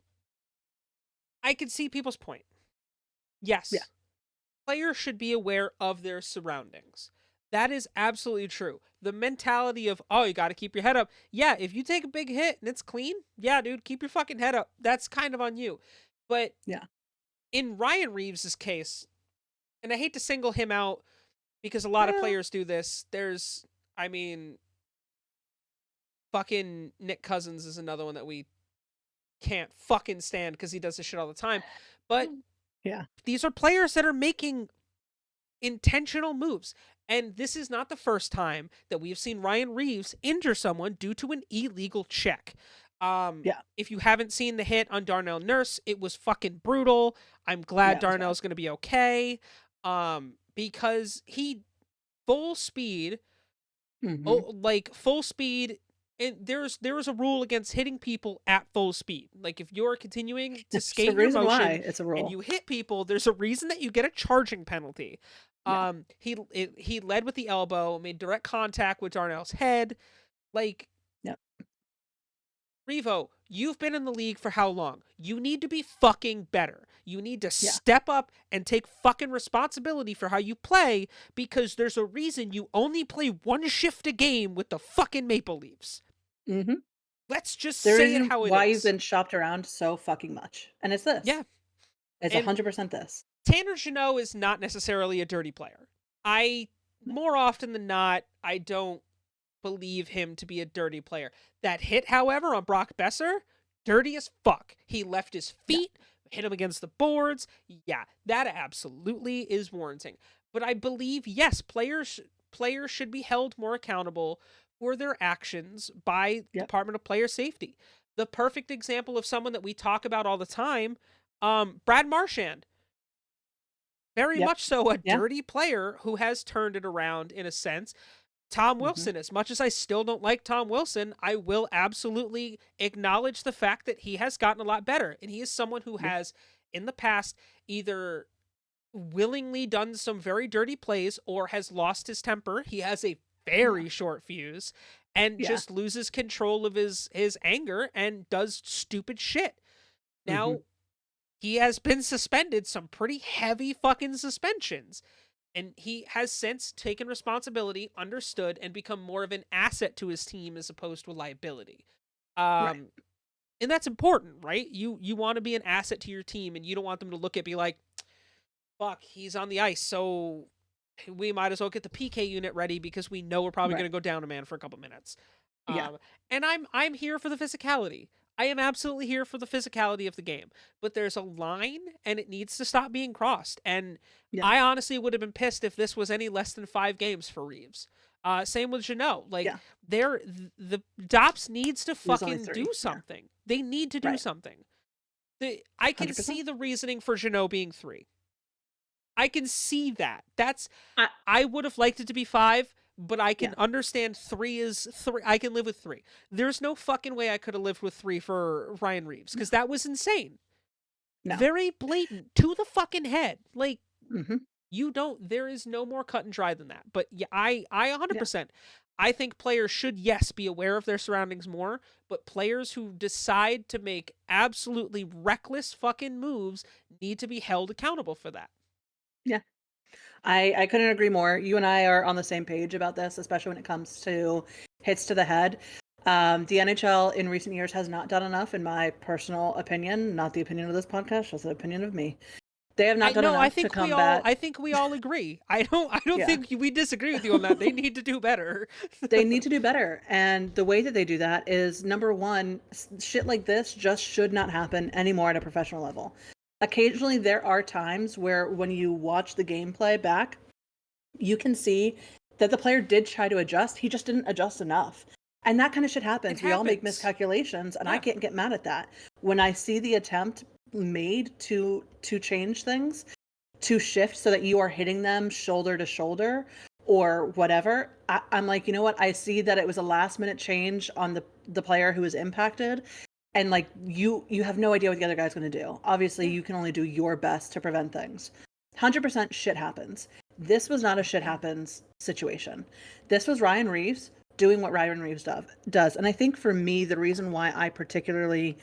I could see people's point. Yeah. Yes, players should be aware of their surroundings. That is absolutely true. The mentality of, oh, you got to keep your head up. Yeah, if you take a big hit and it's clean, yeah, dude, keep your fucking head up. That's kind of on you. But Yeah. in Ryan Reeves' case, and I hate to single him out because a lot of Well, players do this. I mean, fucking Nick Cousins is another one that we can't fucking stand because he does this shit all the time. But yeah. these are players that are making intentional moves. And this is not the first time that we've seen Ryan Reeves injure someone due to an illegal check. Yeah. If you haven't seen the hit on Darnell Nurse, it was fucking brutal. I'm glad Yeah, it was bad. Darnell's going to be okay. Because he full speed, Mhm. like full speed. And there was a rule against hitting people at full speed. Like if you're continuing to There's a skate your reason why motion it's a and rule. you hit people, there's a reason that you get a charging penalty. Yeah. He led with the elbow, made direct contact with Darnell's head. Like, Yeah. Revo, you've been in the league for how long? You need to be fucking better. You need to Yeah. step up and take fucking responsibility for how you play because there's a reason you only play one shift a game with the fucking Maple Leafs. Mhm. Let's just The say it reason how it why you've is. been shopped around so fucking much. And it's this. Yeah. It's And 100% this. Tanner Jeannot is not necessarily a dirty player. More often than not, I don't believe him to be a dirty player. That hit, however, on Brock Besser, dirty as fuck. He left his Yeah. feet, hit him against the boards. Yeah, that absolutely is warranting. But I believe, yes, players should be held more accountable for their actions by Yep. Department of Player Safety. The perfect example of someone that we talk about all the time, Brad Marchand. Very Yep. much so a Yeah. dirty player who has turned it around in a sense. Tom Mhm. Wilson, as much as I still don't like Tom Wilson, I will absolutely acknowledge the fact that he has gotten a lot better. And he is someone who Yep. has in the past either willingly done some very dirty plays or has lost his temper. He has a very short fuse and Yeah. just loses control of his anger and does stupid shit. Mm-hmm. Now, he has been suspended some pretty heavy fucking suspensions. And he has since taken responsibility, understood, and become more of an asset to his team as opposed to a liability. Right. And that's important, right? You want to be an asset to your team, and you don't want them to look at be like, fuck, he's on the ice, so we might as well get the PK unit ready because we know we're probably Right. going to go down a man for a couple minutes. Yeah. And I'm here for the physicality. I am absolutely here for the physicality of the game, but there's a line and it needs to stop being crossed. And Yeah. I honestly would have been pissed if this was any less than 5 games for Reeves. Same with Jeannot. Like, Yeah. the DOPS needs to It was only fucking 3. do Yeah. something. They need to do Right. something. I can 100%. see the reasoning for Jeannot being 3. I can see that. I I would have liked it to be 5, but I can Yeah. understand 3 is 3. I can live with 3. There's no fucking way I could have lived with 3 for Ryan Reeves because that was insane. No. Very blatant to the fucking head. Like, Mm-hmm. there is no more cut and dry than that. But yeah, I 100%. I think players should, yes, be aware of their surroundings more, but players who decide to make absolutely reckless fucking moves need to be held accountable for that. Yeah. I couldn't agree more. You and I are on the same page about this, especially when it comes to hits to the head. The NHL in recent years has not done enough, in my personal opinion, not the opinion of this podcast, just the opinion of me. They have not done I enough to think combat. I think we all agree. I don't Yeah. think we disagree with you on that. They need to do better. They need to do better. And the way that they do that is, number one, shit like this just should not happen anymore at a professional level. Occasionally, there are times where when you watch the gameplay back, you can see that the player did try to adjust. He just didn't adjust enough. And that kind of shit happens. We all make miscalculations, and I can't get mad at that. When I see the attempt made to change things, to shift so that you are hitting them shoulder to shoulder or whatever, I'm like, you know what? I see that it was a last minute change on the player who was impacted. And like, you have no idea what the other guy's going to do. Obviously, you can only do your best to prevent things. 100% shit happens. This was not a shit happens situation. This was Ryan Reeves doing what Ryan Reeves does. And I think for me, the reason why I particularly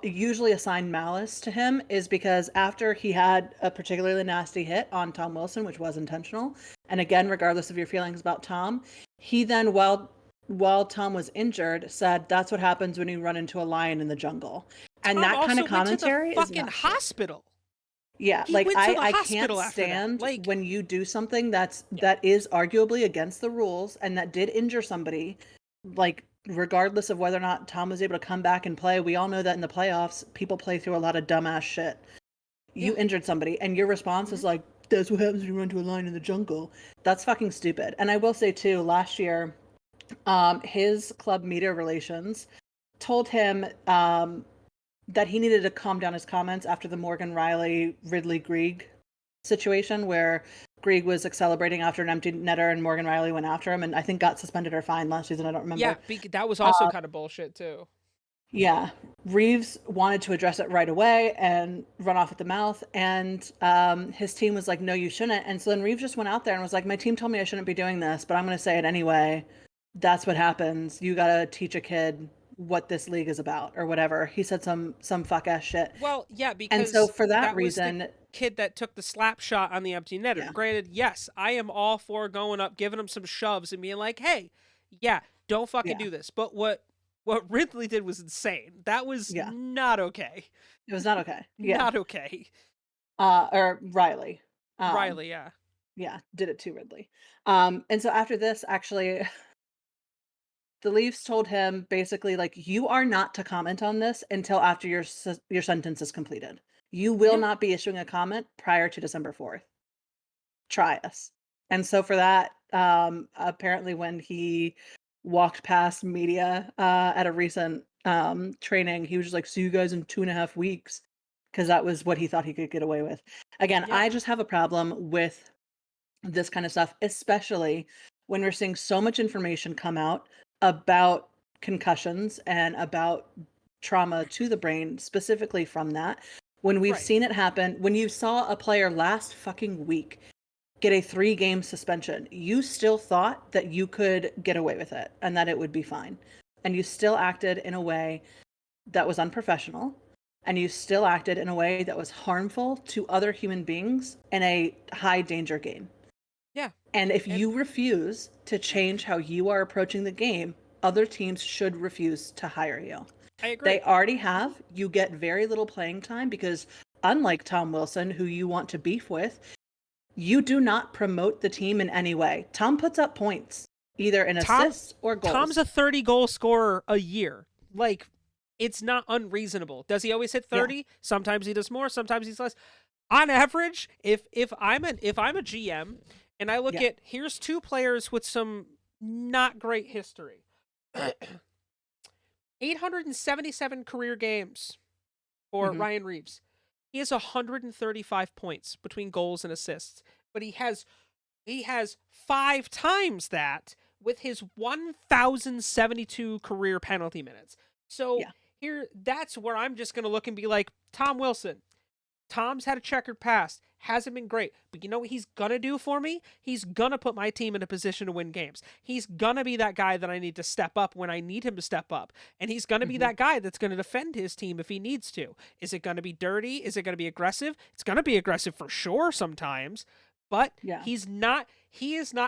usually assign malice to him is because after he had a particularly nasty hit on Tom Wilson, which was intentional, and again, regardless of your feelings about Tom, he then, while Tom was injured, said that's what happens when you run into a lion in the jungle. And Tom that kind of also went to the commentary is fucking not shit. hospital. Yeah, He like went to the I can't hospital after that. stand Like, when you do something that is arguably against the rules and that did injure somebody. Like, regardless of whether or not Tom was able to come back and play, we all know that in the playoffs, people play through a lot of dumbass shit. You injured somebody, and your response is like, "That's what happens when you run to a lion in the jungle." That's fucking stupid. And I will say too, last year, his club media relations told him that he needed to calm down his comments after the Morgan Riley Ridley Grieg situation, where Grieg was celebrating after an empty netter and Morgan Riley went after him and I think got suspended or fined last season. I don't remember. yeah, that was also kind of bullshit too. Yeah, Reeves wanted to address it right away and run off at the mouth, and his team was like, "No, you shouldn't." And so then Reeves just went out there and was like, "My team told me I shouldn't be doing this, but I'm going to say it anyway. That's what happens. You got to teach a kid what this league is about," or whatever. He said some fuck ass shit. Well, yeah, because and so for that was reason, the kid that took the slap shot on the empty netter. Yeah. Granted, yes, I am all for going up, giving him some shoves, and being like, "Hey, yeah, don't fucking do this." But what Ridley did was insane. That was not okay. It was not okay. Yeah. Not okay. Or Riley. Riley, yeah. Yeah, did it to Ridley. And so after this, actually, the Leafs told him basically, like, you are not to comment on this until after your sentence is completed. You will not be issuing a comment prior to December 4th. Try us. And so for that, apparently when he walked past media at a recent training, he was just like, "See you guys in 2.5 weeks," because that was what he thought he could get away with. Again, I just have a problem with this kind of stuff, especially when we're seeing so much information come out about concussions and about trauma to the brain, specifically from that. When we've Right. seen it happen, when you saw a player last fucking week get a 3-game suspension, you still thought that you could get away with it and that it would be fine. And you still acted in a way that was unprofessional, and you still acted in a way that was harmful to other human beings in a high danger game. Yeah. And if And you refuse to change how you are approaching the game, other teams should refuse to hire you. I agree. They already have. You get very little playing time because, unlike Tom Wilson, who you want to beef with, you do not promote the team in any way. Tom puts up points, either in Tom assists or Tom's goals. a 30-goal scorer a year. Like, it's not unreasonable. Does he always hit Yeah. 30? Sometimes he does more, sometimes he's less. On average, if I'm a GM and I look Yeah. at, here's two players with some not great history. 877 career games for Mm-hmm. Ryan Reeves. He has 135 points between goals and assists, but he has 5 times that with his 1,072 career penalty minutes. So Yeah. here, that's where I'm just going to look and be like, Tom Wilson, Tom's had a checkered past, hasn't been great, but you know what he's gonna do for me? He's gonna put my team in a position to win games. He's gonna be that guy that I need to step up when I need him to step up, and he's gonna be Mm-hmm. that guy that's gonna defend his team if he needs to. Is it gonna be dirty? Is it gonna be aggressive? It's gonna be aggressive for sure sometimes, but Yeah. he is not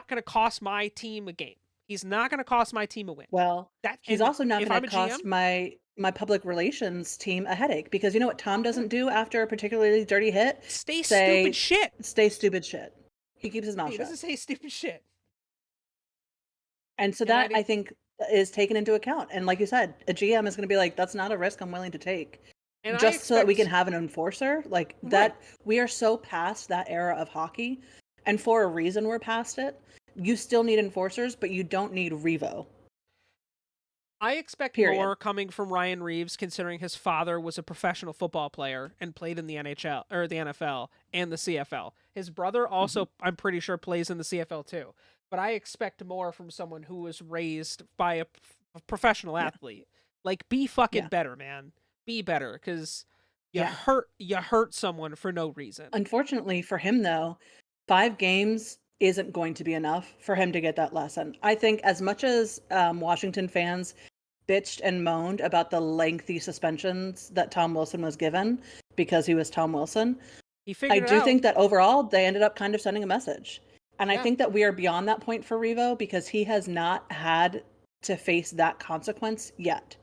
gonna cost my team a game. He's not gonna cost my team a win. Well, he's And also not if going I'm to a GM, cost my public relations team a headache, because you know what Tom doesn't do after a particularly dirty hit? stay stupid Say, shit. stay stupid shit. He keeps his mouth He shut. doesn't say stupid shit. And so And I that, I think think, is taken into account. And like you said, a GM is going to be like, that's not a risk I'm willing to take. and I Just so that we can expect have an enforcer. Like right. that, we are so past that era of hockey. And for a reason we're past it. You still need enforcers, but you don't need Revo. I expect Period. more coming from Ryan Reeves, considering his father was a professional football player and played in the NHL or the NFL and the CFL. His brother Mm-hmm. also, I'm pretty sure, plays in the CFL too. But I expect more from someone who was raised by a professional Yeah. athlete. Like, be fucking Yeah. better, man. Be better, because Yeah. you hurt someone for no reason. Unfortunately for him, though, 5 games isn't going to be enough for him to get that lesson. I think as much as Washington fans bitched and moaned about the lengthy suspensions that Tom Wilson was given because he was Tom Wilson, He I figured it do out. think that overall they ended up kind of sending a message. And I Yeah. think that we are beyond that point for Revo because he has not had to face that consequence yet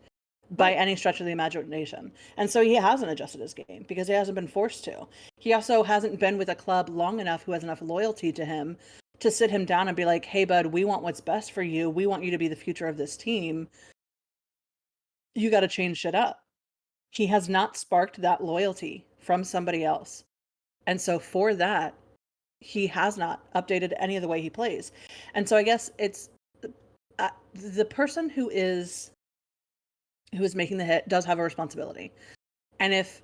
by Right. any stretch of the imagination. And so he hasn't adjusted his game because he hasn't been forced to. He also hasn't been with a club long enough who has enough loyalty to him to sit him down and be like, hey, bud, we want what's best for you. We want you to be the future of this team. You got to change shit up. He has not sparked that loyalty from somebody else. And so for that, he has not updated any of the way he plays. And so I guess it's the person who is making the hit does have a responsibility. And if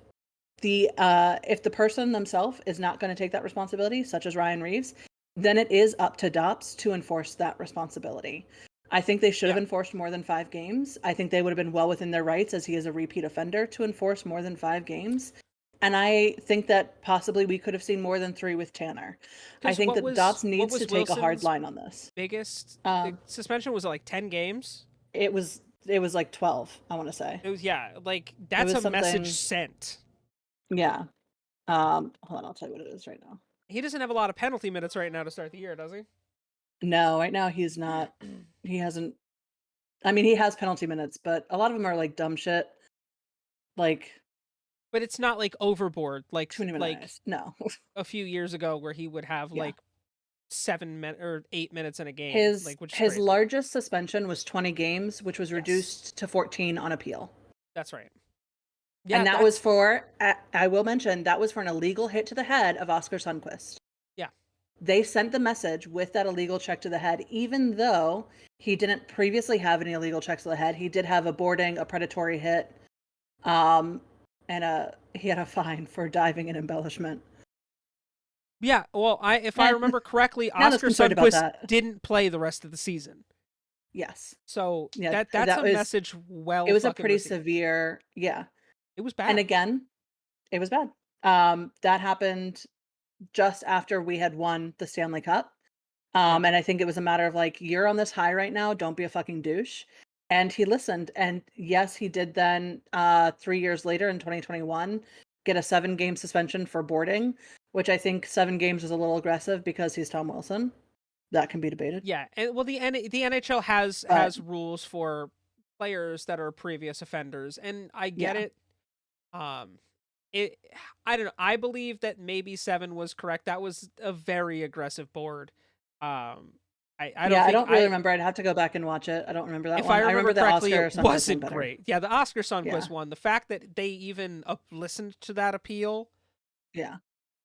the person themselves is not going to take that responsibility, such as Ryan Reeves, then it is up to DOPS to enforce that responsibility. I think they should have enforced more than 5 games. I think they would have been well within their rights, as he is a repeat offender, to enforce more than 5 games. And I think that possibly we could have seen more than 3 with Tanner. I think that DOPS needs to take a hard line on this. Biggest Um, suspension was like 10 games. it was like 12, I want to say. It was, yeah, like that's was a message something- sent. Yeah. Hold on, I'll tell you what it is right now. He doesn't have a lot of penalty minutes right now to start the year, does he? No, right now he's not. He hasn't. I mean, he has penalty minutes, but a lot of them are like dumb shit. Like But it's not like overboard, like too many minutes. No. a few years ago where he would have Yeah. like 7 minutes or 8 minutes in a game. His like, which is his crazy. largest suspension was 20 games, which was Yes. reduced to 14 on appeal. That's right. Yeah, And that was for, I will mention, that was for an illegal hit to the head of Oscar Sundquist. Yeah. They sent the message with that illegal check to the head, even though he didn't previously have any illegal checks to the head. He did have a boarding, a predatory hit, and he had a fine for diving and embellishment. Yeah, well, if I remember correctly, Not as Oscar concerned about Sundquist that. didn't play the rest of the season. Yes. So Yeah, that's that a was- message well It was a fucking pretty received. severe, yeah. It was bad. And again, It was bad. That happened just after we had won the Stanley Cup. Yeah. And I think it was a matter of like, you're on this high right now, don't be a fucking douche. And he listened. And yes, he did then 3 years later in 2021 get a 7-game suspension for boarding, which I think 7 games is a little aggressive because he's Tom Wilson. That can be debated. Yeah, and well, the NHL has But rules for players that are previous offenders, and I get yeah. it. Um, it I don't know. I believe that maybe 7 was correct. That was a very aggressive board. I don't Yeah, I think don't really remember. I'd have to go back and watch it. I don't remember that if I one. I remember remember the correctly, Oscar it Sundquist one wasn't better. great. Yeah, the Oscar Yeah. Sundquist one. The fact that they even listened to that appeal, Yeah.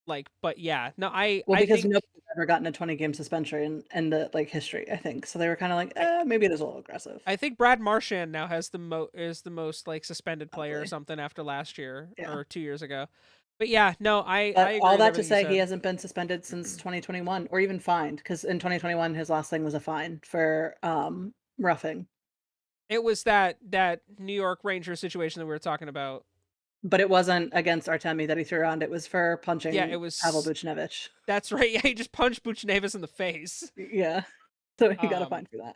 like, but yeah, no, Well, I because think nobody's ever gotten a 20-game suspension in the like history, I think. So they were kind of like, maybe it is a little aggressive. I think Brad Marchand now has is the most like suspended player or Probably. something after last year Yeah. or 2 years ago. But yeah, no, I But agree all with that to everything you say, he said. hasn't been suspended since 2021 or even fined because in 2021 his last thing was a fine for roughing. It was that New York Ranger situation that we were talking about. But it wasn't against Artemi that he threw around. It was for Yeah, it punching Pavel was. Buchnevich. That's right. Yeah, he just punched Buchnevich in the face. Yeah. So he got a Um, fine for that.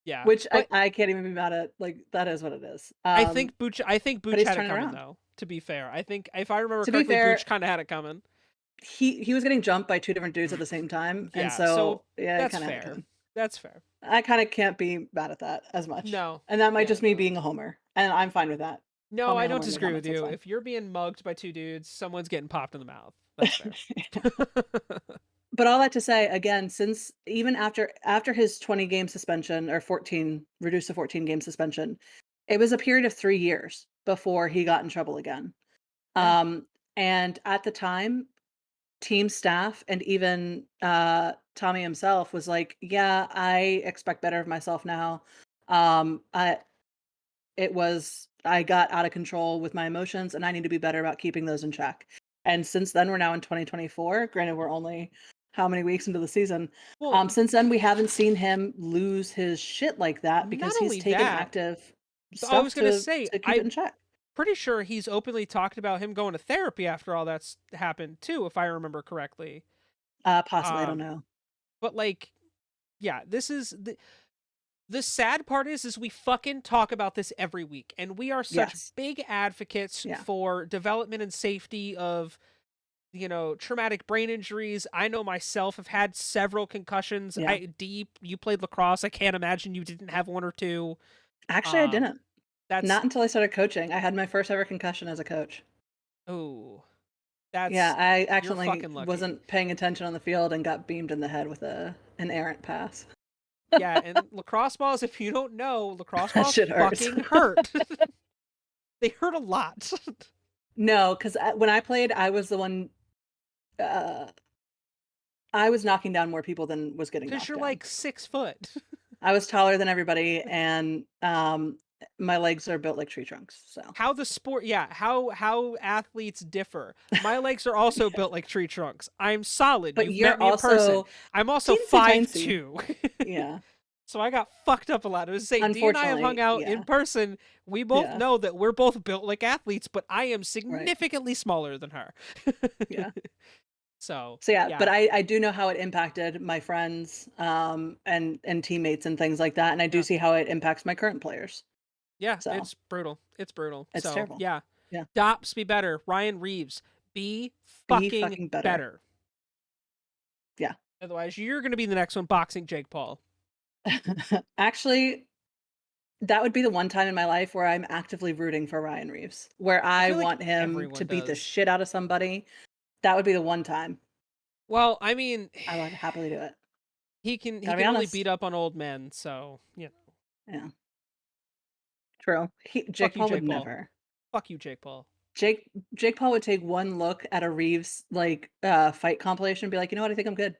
yeah, Which but I can't even be mad at. Like that is what it is. I think But Buch he's had it turning coming around. though. To be fair, I think if I remember To be correctly, fair, Buch kind of had it coming. he was getting jumped by 2 different dudes at the same time, and Yeah, so so yeah, he that's kinda had it fair. coming. That's fair. I kinda can't be mad at that as much, No, and that might yeah, just me no. being a homer, and I'm fine with that. Call No, me I a don't homer in the disagree with comments, that's you. fine. If you're being mugged by 2 dudes, someone's getting popped in the mouth. That's fair. But all that to say, again, since even after his 20-game suspension or 14 reduced to 14-game suspension, it was a period of 3 years before he got in trouble again. Yeah. And at the time, team staff and even, Tommy himself was like, "Yeah, I expect better of myself now. I got out of control with my emotions, and I need to be better about keeping those in check." And since then, we're now in 2024. Granted, we're only how many weeks into the season? Well, Since then, we haven't seen him lose his shit like that not because he's only taken that, active I stuff was gonna to say, keep it in I'm check. pretty sure he's openly talked about him going to therapy after all that's happened too, if I remember correctly. Possibly, I don't Um, know. but like, yeah, this is the sad part is we fucking talk about this every week, and we are such Yes. big advocates Yeah. for development and safety of traumatic brain injuries. I know myself have had several concussions. Yeah. You played lacrosse. I can't imagine you didn't have one or two. Actually, I Um, didn't. that's Not until I started coaching. I had my first ever concussion as a coach. oh, Yeah, that's I you're actually fucking lucky. wasn't paying attention on the field and got beamed in the head with an errant pass. Yeah, and lacrosse balls, if you don't know, lacrosse That balls shit hurts. fucking hurt. They hurt a lot. No, 'cause when I played, I was the one, uh I was knocking down more people than was getting Because knocked you're down. like 6 foot. I was taller than everybody, and, my legs are built like tree trunks, so How the sport, yeah, how athletes differ. My legs are also yeah. built like tree trunks. I'm solid. But You've met you're me in person. also I'm also teensy five tiny. two. Yeah. So I got fucked up a lot. It was say D and I have hung Unfortunately, out in yeah. person. We both Yeah. know that we're both built like athletes, but I am Right. significantly smaller than her. Yeah. So So, yeah, but yeah, I do know how it impacted my friends, and teammates and things like that, and I do yeah, see how it impacts my current players. yeah. So, It's brutal. It's brutal. it's So terrible. yeah, Yeah. Dops be better. Ryan Reeves be Be fucking fucking better. better. Yeah. Otherwise, you're gonna be the next one boxing Jake Paul. Actually, that would be the one time in my life where I'm actively rooting for Ryan Reeves, where I I feel like want him to everyone beat the does. shit out of somebody. That would be the one time Well, I mean, I would happily do it. he Gotta be can only honest. beat up on old men, so Yeah, true. Jake fuck you, Paul would Jake Paul. never. Fuck you, Jake Paul. Jake Paul would take one look at a Reeves like fight compilation and be like, you know what, I think I'm good.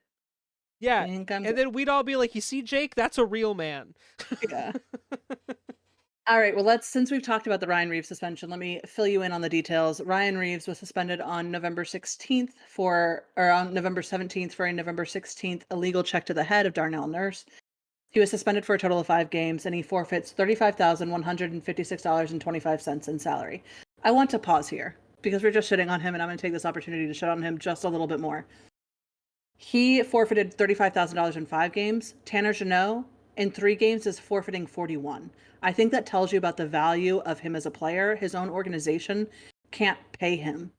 Yeah, Think I'm and good. then we'd all be like, "You see, Jake, that's a real man." Yeah. All right. Well, since we've talked about the Ryan Reeves suspension, let me fill you in on the details. Ryan Reeves was suspended on November 16th or on November 17th for a November 16th illegal check to the head of Darnell Nurse. He was suspended for a total of 5 games and he forfeits $35,156.25 in salary. I want to pause here because we're just shitting on him, and I'm going to take this opportunity to shit on him just a little bit more. He forfeited $35,000 in 5 games. Tanner Jeannot in 3 games is forfeiting 41. I think that tells you about the value of him as a player. His own organization can't pay him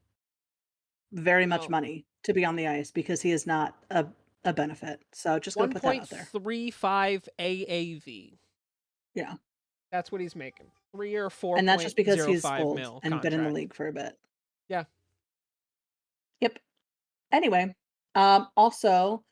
very much money to be on the ice because he is not a benefit. So just going to put that out there. 1.35 AAV. Yeah. That's what he's making. 3 or 4. And that's just because he's old mil and contract. been in the league for a bit. Yeah. Yep. Anyway, also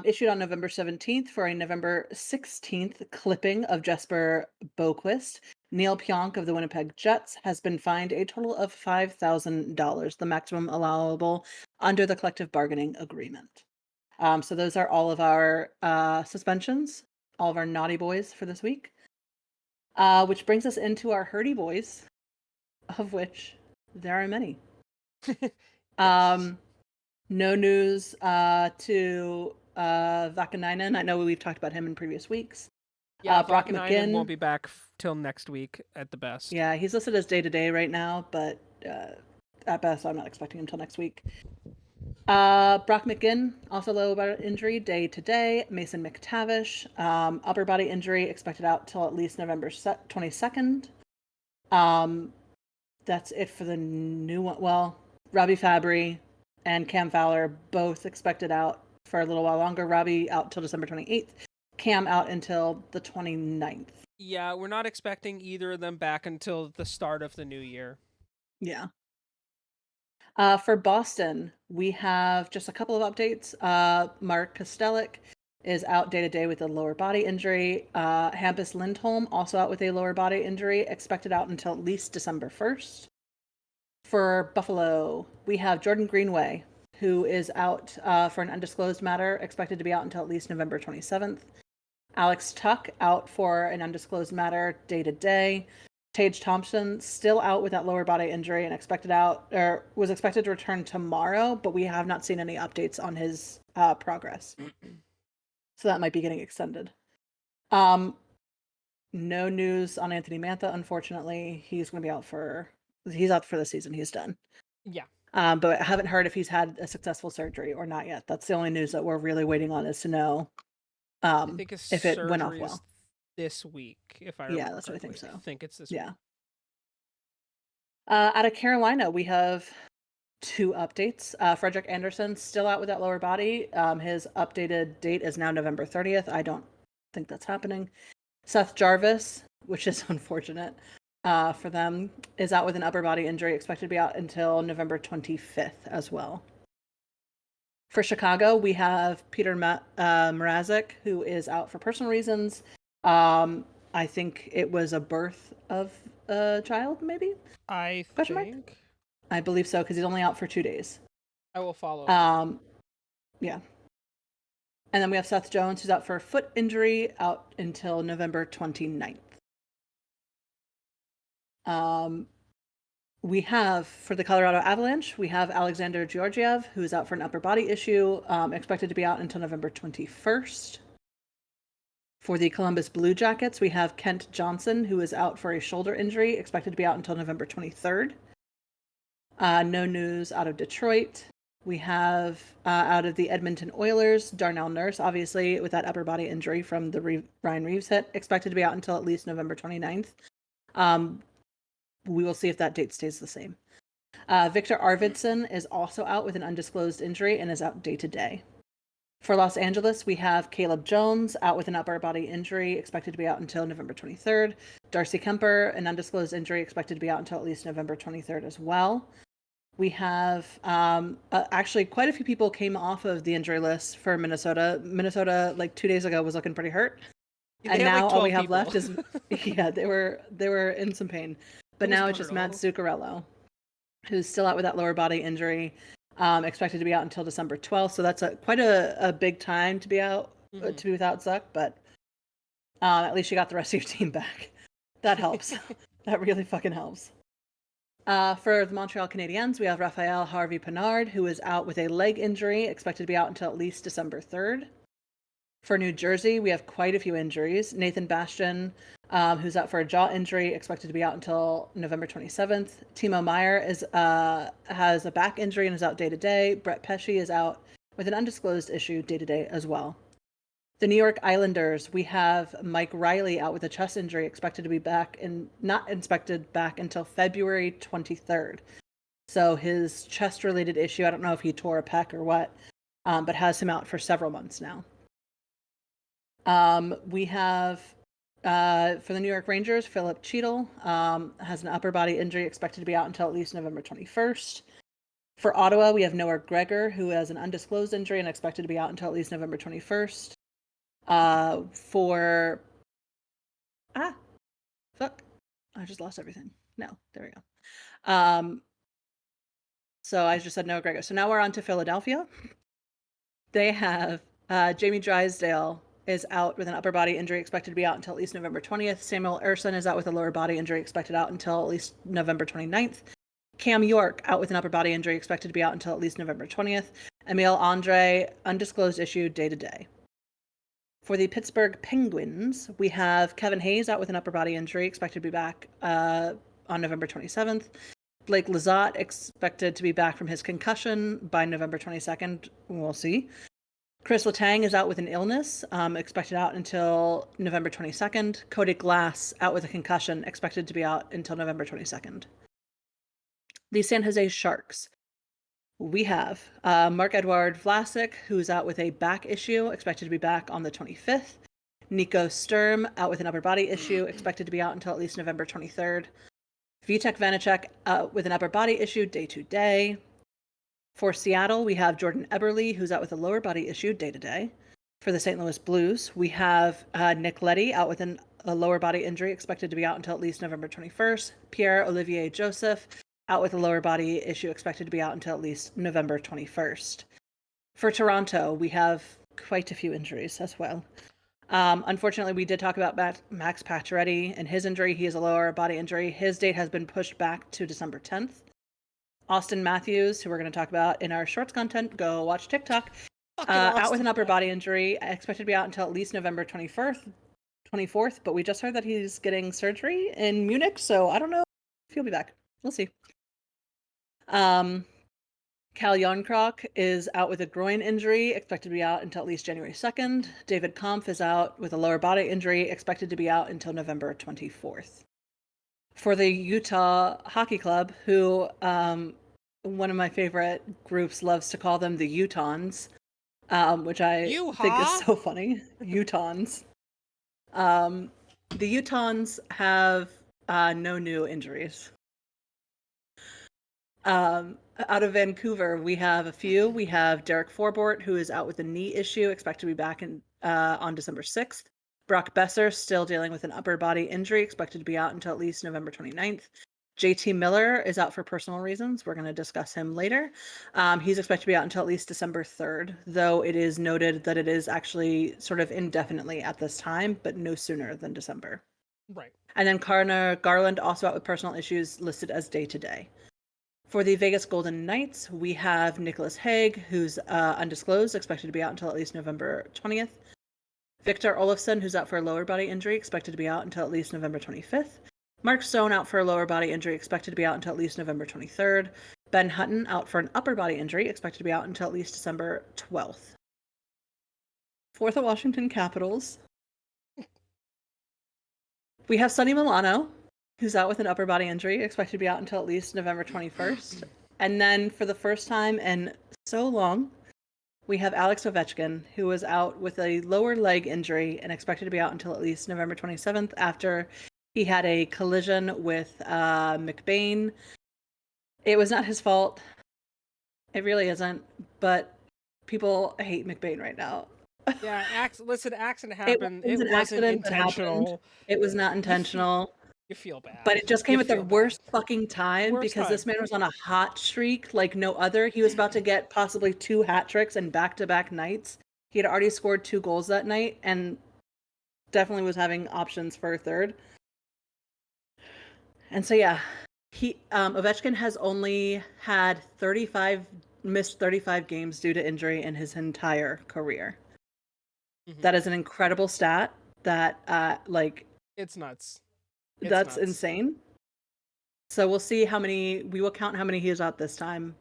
issued on November 17th for a November 16th clipping of Jesper Boquist. Neil Pionk of the Winnipeg Jets has been fined a total of $5,000, the maximum allowable under the collective bargaining agreement. So those are all of our suspensions, all of our naughty boys for this week. Which brings us into our hurdy boys, of which there are many. Yes. No news to Vakanainen. I know we've talked about him in previous weeks. Yeah, Brock Vakanainen McGinn won't be back till next week at the best. Yeah, he's listed as day-to-day right now, but at best, I'm not expecting him until next week. Brock McGinn, also low body injury, day-to-day. Mason McTavish, upper body injury, expected out till at least November 22nd. That's it for the new one. Well, Robbie Fabry and Cam Fowler both expected out for a little while longer. Robbie out till December 28th. Cam out until the 29th. Yeah, we're not expecting either of them back until the start of the new year. Yeah. For Boston, we have just a couple of updates. Mark Kostelic is out day-to-day with a lower body injury. Hampus Lindholm also out with a lower body injury, expected out until at least December 1st. For Buffalo, we have Jordan Greenway, who is out for an undisclosed matter, expected to be out until at least November 27th. Alex Tuck out for an undisclosed matter day-to-day. Tage Thompson still out with that lower body injury and was expected to return tomorrow, but we have not seen any updates on his progress. So that might be getting extended. No news on Anthony Mantha, unfortunately. He's out for the season. He's done. Yeah. But I haven't heard if he's had a successful surgery or not yet. That's the only news that we're really waiting on, is to know I think if it went off well. This week, if I remember. Yeah, that's correctly. What I think so. I think it's this week. Out of Carolina, we have 2 updates. Frederick Anderson still out with that lower body. His updated date is now November 30th. I don't think that's happening. Seth Jarvis, which is unfortunate for them, is out with an upper body injury, expected to be out until November 25th as well. For Chicago, we have Peter Mrazek, who is out for personal reasons. I think it was a birth of a child, maybe? I believe so, because he's only out for 2 days. I will follow. Yeah. And then we have Seth Jones, who's out for a foot injury, out until November 29th. We have, for the Colorado Avalanche, we have Alexander Georgiev, who's out for an upper body issue, expected to be out until November 21st. For the Columbus Blue Jackets, we have Kent Johnson, who is out for a shoulder injury, expected to be out until November 23rd. No news out of Detroit. We have out of the Edmonton Oilers, Darnell Nurse, obviously, with that upper body injury from the Ryan Reeves hit, expected to be out until at least November 29th. We will see if that date stays the same. Victor Arvidsson is also out with an undisclosed injury and is out day-to-day. For Los Angeles, we have Caleb Jones out with an upper body injury, expected to be out until November 23rd. Darcy Kemper, an undisclosed injury, expected to be out until at least November 23rd as well. We have actually quite a few people came off of the injury list for Minnesota. Minnesota, like 2 days ago, was looking pretty hurt. And now all we have left is, yeah, they were in some pain. But now it's just Matt Zuccarello, who's still out with that lower body injury. Expected to be out until December 12th, so that's quite a big time to be out, to be without Zuck, but at least you got the rest of your team back. That helps. That really fucking helps. For the Montreal Canadiens, we have Raphael Harvey-Pinard, who is out with a leg injury, expected to be out until at least December 3rd. For New Jersey, we have quite a few injuries. Nathan Bastian, who's out for a jaw injury, expected to be out until November 27th. Timo Meyer has a back injury and is out day-to-day. Brett Pesce is out with an undisclosed issue day-to-day as well. The New York Islanders, we have Mike Riley out with a chest injury, expected to be back and not inspected back until February 23rd. So his chest-related issue, I don't know if he tore a pec or what, but has him out for several months now. We have for the New York Rangers, Philip Cheadle has an upper body injury, expected to be out until at least November 21st. For Ottawa, we have Noah Gregor, who has an undisclosed injury and expected to be out until at least November 21st. I just lost everything. No, there we go. So I just said Noah Gregor. So now we're on to Philadelphia. They have Jamie Drysdale is out with an upper body injury, expected to be out until at least November 20th. Samuel Ersson is out with a lower body injury, expected out until at least November 29th. Cam York out with an upper body injury, expected to be out until at least November 20th. Emile Andre, undisclosed issue, day-to-day. For the Pittsburgh Penguins, we have Kevin Hayes out with an upper body injury, expected to be back on November 27th. Blake Lizotte expected to be back from his concussion by November 22nd. We'll see. Chris Letang is out with an illness, expected out until November 22nd. Cody Glass out with a concussion, expected to be out until November 22nd. The San Jose Sharks. We have Marc-Edouard Vlasic, who's out with a back issue, expected to be back on the 25th. Nico Sturm out with an upper body issue, expected to be out until at least November 23rd. Vitek Vanacek out with an upper body issue, day-to-day. For Seattle, we have Jordan Eberle, who's out with a lower body issue, day-to-day. For the St. Louis Blues, we have Nick Leddy out with a lower body injury, expected to be out until at least November 21st. Pierre-Olivier Joseph out with a lower body issue, expected to be out until at least November 21st. For Toronto, we have quite a few injuries as well. Unfortunately, we did talk about Max Pacioretty and his injury. He has a lower body injury. His date has been pushed back to December 10th. Austin Matthews, who we're going to talk about in our shorts content, go watch TikTok, out with an upper body injury, expected to be out until at least November 24th, but we just heard that he's getting surgery in Munich, so I don't know if he'll be back. We'll see. Cal Jarnkrok is out with a groin injury, expected to be out until at least January 2nd. David Kampf is out with a lower body injury, expected to be out until November 24th. For the Utah Hockey Club, who one of my favorite groups loves to call them the Utahns, which I think is so funny. Utahns. The Utahns have no new injuries. Out of Vancouver, we have a few. We have Derek Forbort, who is out with a knee issue, expected to be back on December 6th. Brock Besser, still dealing with an upper body injury, expected to be out until at least November 29th. JT Miller is out for personal reasons. We're going to discuss him later. He's expected to be out until at least December 3rd, though it is noted that it is actually sort of indefinitely at this time, but no sooner than December. Right. And then Connor Garland, also out with personal issues, listed as day-to-day. For the Vegas Golden Knights, we have Nicholas Hague, who's undisclosed, expected to be out until at least November 20th. Victor Olofsson, who's out for a lower body injury, expected to be out until at least November 25th. Mark Stone out for a lower body injury, expected to be out until at least November 23rd. Ben Hutton out for an upper body injury, expected to be out until at least December 12th. For the Washington Capitals, we have Sonny Milano, who's out with an upper body injury, expected to be out until at least November 21st. And then for the first time in so long, we have Alex Ovechkin, who was out with a lower leg injury and expected to be out until at least November 27th after he had a collision with McBain. It was not his fault. It really isn't, but people hate McBain right now. Yeah, accident happened. It wasn't accident intentional. It was not intentional. You feel bad. But it just came at the worst fucking time because this man was on a hot streak like no other. He was about to get possibly 2 hat tricks in back-to-back nights. He had already scored 2 goals that night and definitely was having options for a third. And so yeah, Ovechkin has only had missed 35 games due to injury in his entire career. That is an incredible stat. That It's nuts. It's that's nuts. insane. So we'll see we will count how many he is out this time,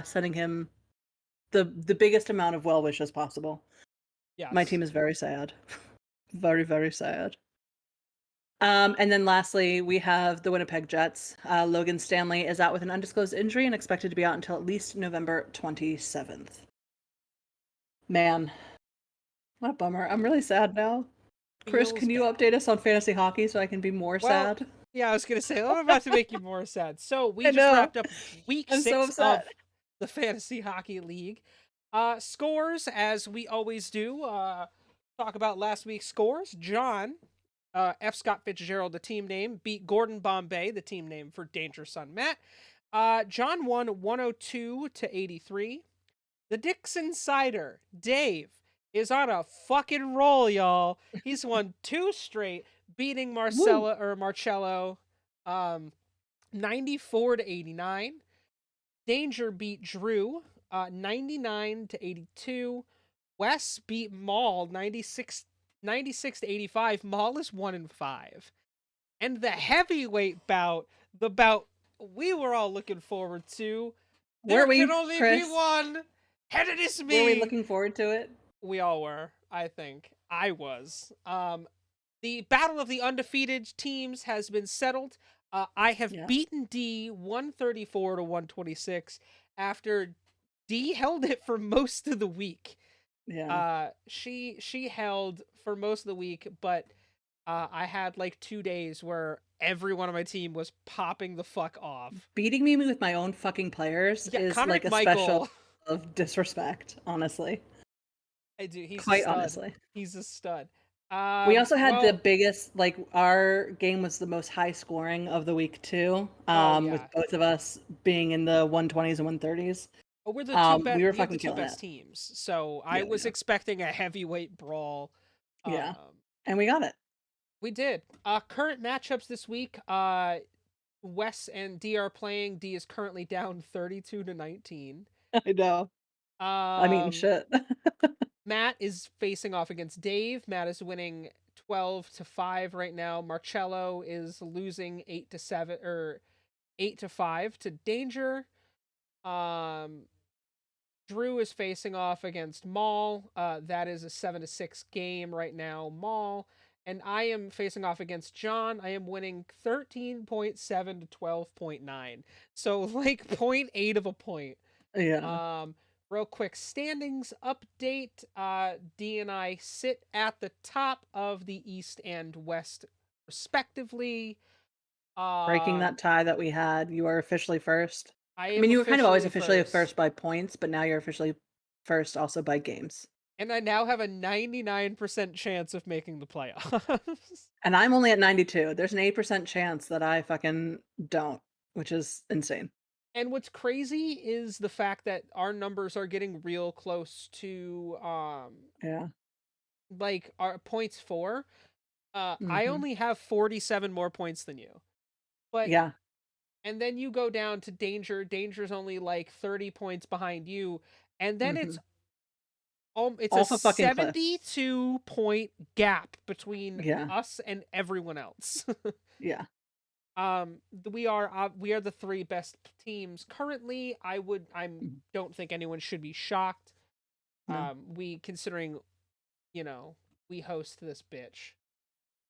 sending him the biggest amount of well wishes possible. My Yes. team is very sad. Very, very sad. And then lastly, we have the Winnipeg Jets. Logan Stanley is out with an undisclosed injury and expected to be out until at least November 27th. Man, what a bummer. I'm really sad now. Chris, Feels can you bad. update us on fantasy hockey so I can be more Well, sad? yeah, I was gonna say I'm about to make you more sad. So we I just know. wrapped up week I'm so 6 of upset. the Fantasy Hockey League. Scores, as we always do. Talk about last week's scores. John, F. Scott Fitzgerald, the team name, beat Gordon Bombay, the team name for Danger Son Matt. John won 102 to 83. The Dixon Cider, Dave, is on a fucking roll, y'all. He's won 2 straight, beating Woo! Marcello, 94 to 89. Danger beat Drew, 99 to 82. Wes beat Maul, 96 to 85. Maul is 1-5. And the heavyweight bout, the bout we were all looking forward to, there Were can we, only be Chris? one, and it is Were we me. looking forward to it? We all were, I think. I was. The battle of the undefeated teams has been settled. I have Yeah. beaten D 134 to 126 after D held it for most of the week. Yeah. She held for most of the week, but I had like 2 days where everyone on my team was popping the fuck off. Beating me with my own fucking players Yeah, is Connor like a special McMichael. of disrespect, honestly. I do. He's a Quite stud. honestly. He's a stud. We also had the Well, biggest, like, our game was the most high scoring of the week too, oh with yeah. both of us being in the 120s and 130s. Oh, we're We were we have the fucking two killing best it. teams. So I Yeah, we was know. expecting a heavyweight brawl. Yeah. Um, And we got it. we did. Current matchups this week. Wes and D are playing. D is currently down 32 to 19. I know. I'm eating Um, shit. Matt is facing off against Dave. Matt is winning 12 to 5 right now. Marcello is losing 8 to 7 or 8 to 5 to Danger. Um, Drew is facing off against Maul. That is a 7 to 6 game right now, Maul. And I am facing off against John. I am winning 13.7 to 12.9. So like zero 0.8 of a point. Yeah. Um, real quick standings update. D and I sit at the top of the East and West respectively. Breaking Um, that tie that we had, you are officially first. I I mean, am you were kind of always officially officially first. first by points, but now you're officially first also by games. And I now have a 99% chance of making the playoffs. And I'm only at 92. There's an 8% chance that I fucking don't, which is insane. And what's crazy is the fact that our numbers are getting real close to Yeah. like our points for. I Mhm. only have 47 more points than you. But Yeah. and then you go down to Danger. Danger's only like 30 points behind you. And then Mhm. it's a Off a fucking cliff. 72-point gap between Yeah. us and everyone else. Yeah. We are the 3 best teams currently. I Mhm. don't think anyone should be shocked. No. We considering, you know, we host this bitch.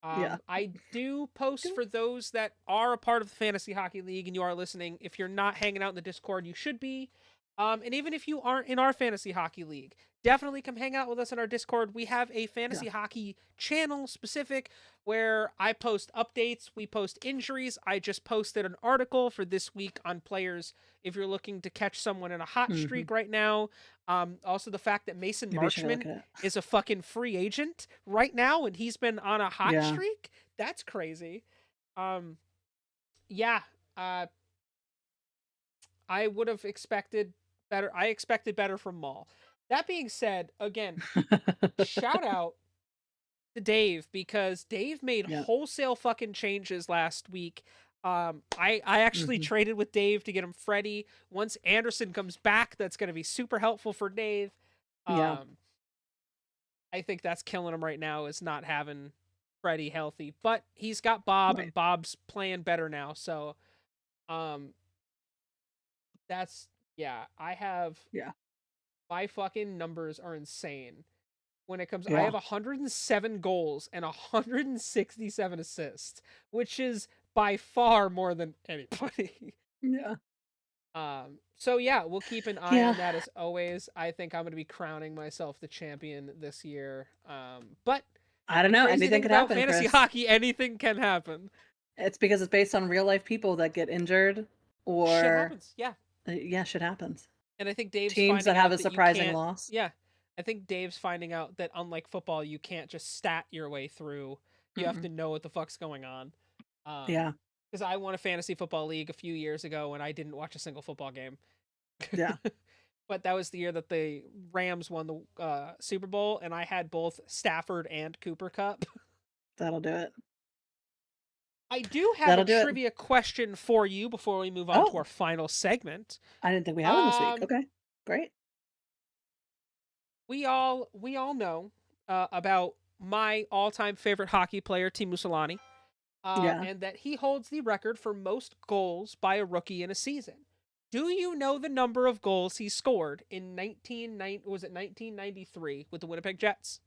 Yeah. I do post Good. for those that are a part of the Fantasy Hockey League and you are listening. If you're not hanging out in the Discord, you should be. And even if you aren't in our Fantasy Hockey League, definitely come hang out with us in our Discord. We have a Yeah. Fantasy Hockey channel specific where I post updates, we post injuries. I just posted an article for this week on players if you're looking to catch someone in a hot Mhm. streak right now. Also, the fact that Mason Maybe I should go Marchman look at it. is a fucking free agent right now and he's been on a hot Yeah. streak. That's crazy. Um, yeah. Uh, I would have expected better. I expected better from Maul. That being said, again, shout out to Dave because Dave made Yeah. wholesale fucking changes last week. I actually Mhm. traded with Dave to get him Freddie. Once Anderson comes back, that's going to be super helpful for Dave. Yeah. Um, I think that's killing him right now, is not having Freddie healthy. But he's got Bob, Right. and Bob's playing better now. So, that's yeah. I have Yeah. my fucking numbers are insane. When it comes, I Yeah. have 107 goals and 167 assists, which is by far more than anybody. Yeah. So yeah, we'll keep an eye Yeah. on that as always. I think I'm going to be crowning myself the champion this year. But I don't the know. crazy Anything thing could about happen, fantasy Chris. hockey, anything can happen. It's because it's based on real life people that get injured Shit or happens. Yeah. yeah, shit happens. And I think Dave's Teams that finding have out a that you surprising can't. loss. Yeah. I think Dave's finding out that unlike football, you can't just stat your way through. You have Mm-mm. to know what the fuck's going on. Yeah. Because I won a fantasy football league a few years ago and I didn't watch a single football game. Yeah. But that was the year that the Rams won the Super Bowl, and I had both Stafford and Cooper Cup. That'll do it. I do have a That'll do it. trivia question for you before we move on to our Oh, final segment. I didn't think we had one this week. Um, Okay. Great. we all know about my all-time favorite hockey player, Teemu Selanne, Yeah. and that he holds the record for most goals by a rookie in a season. Do you know the number of goals he scored in 1993 with the Winnipeg Jets?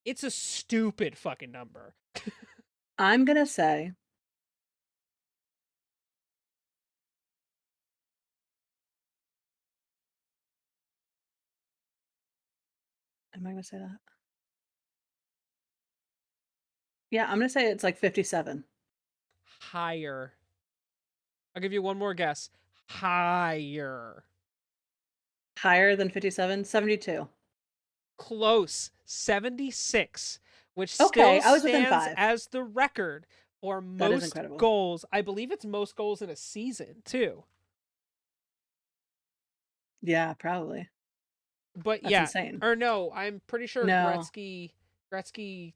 It's a stupid fucking number. I'm gonna say am I gonna say that? Yeah, I'm gonna say it's like 57. Higher. I'll give you one more guess. Higher. Higher than 57? 72. Close. 76, which Okay, still I was within stands 5. as the record for That is most incredible. goals. I believe it's most goals in a season, too. Yeah, probably. But That's yeah, insane. or no, I'm pretty sure No, Gretzky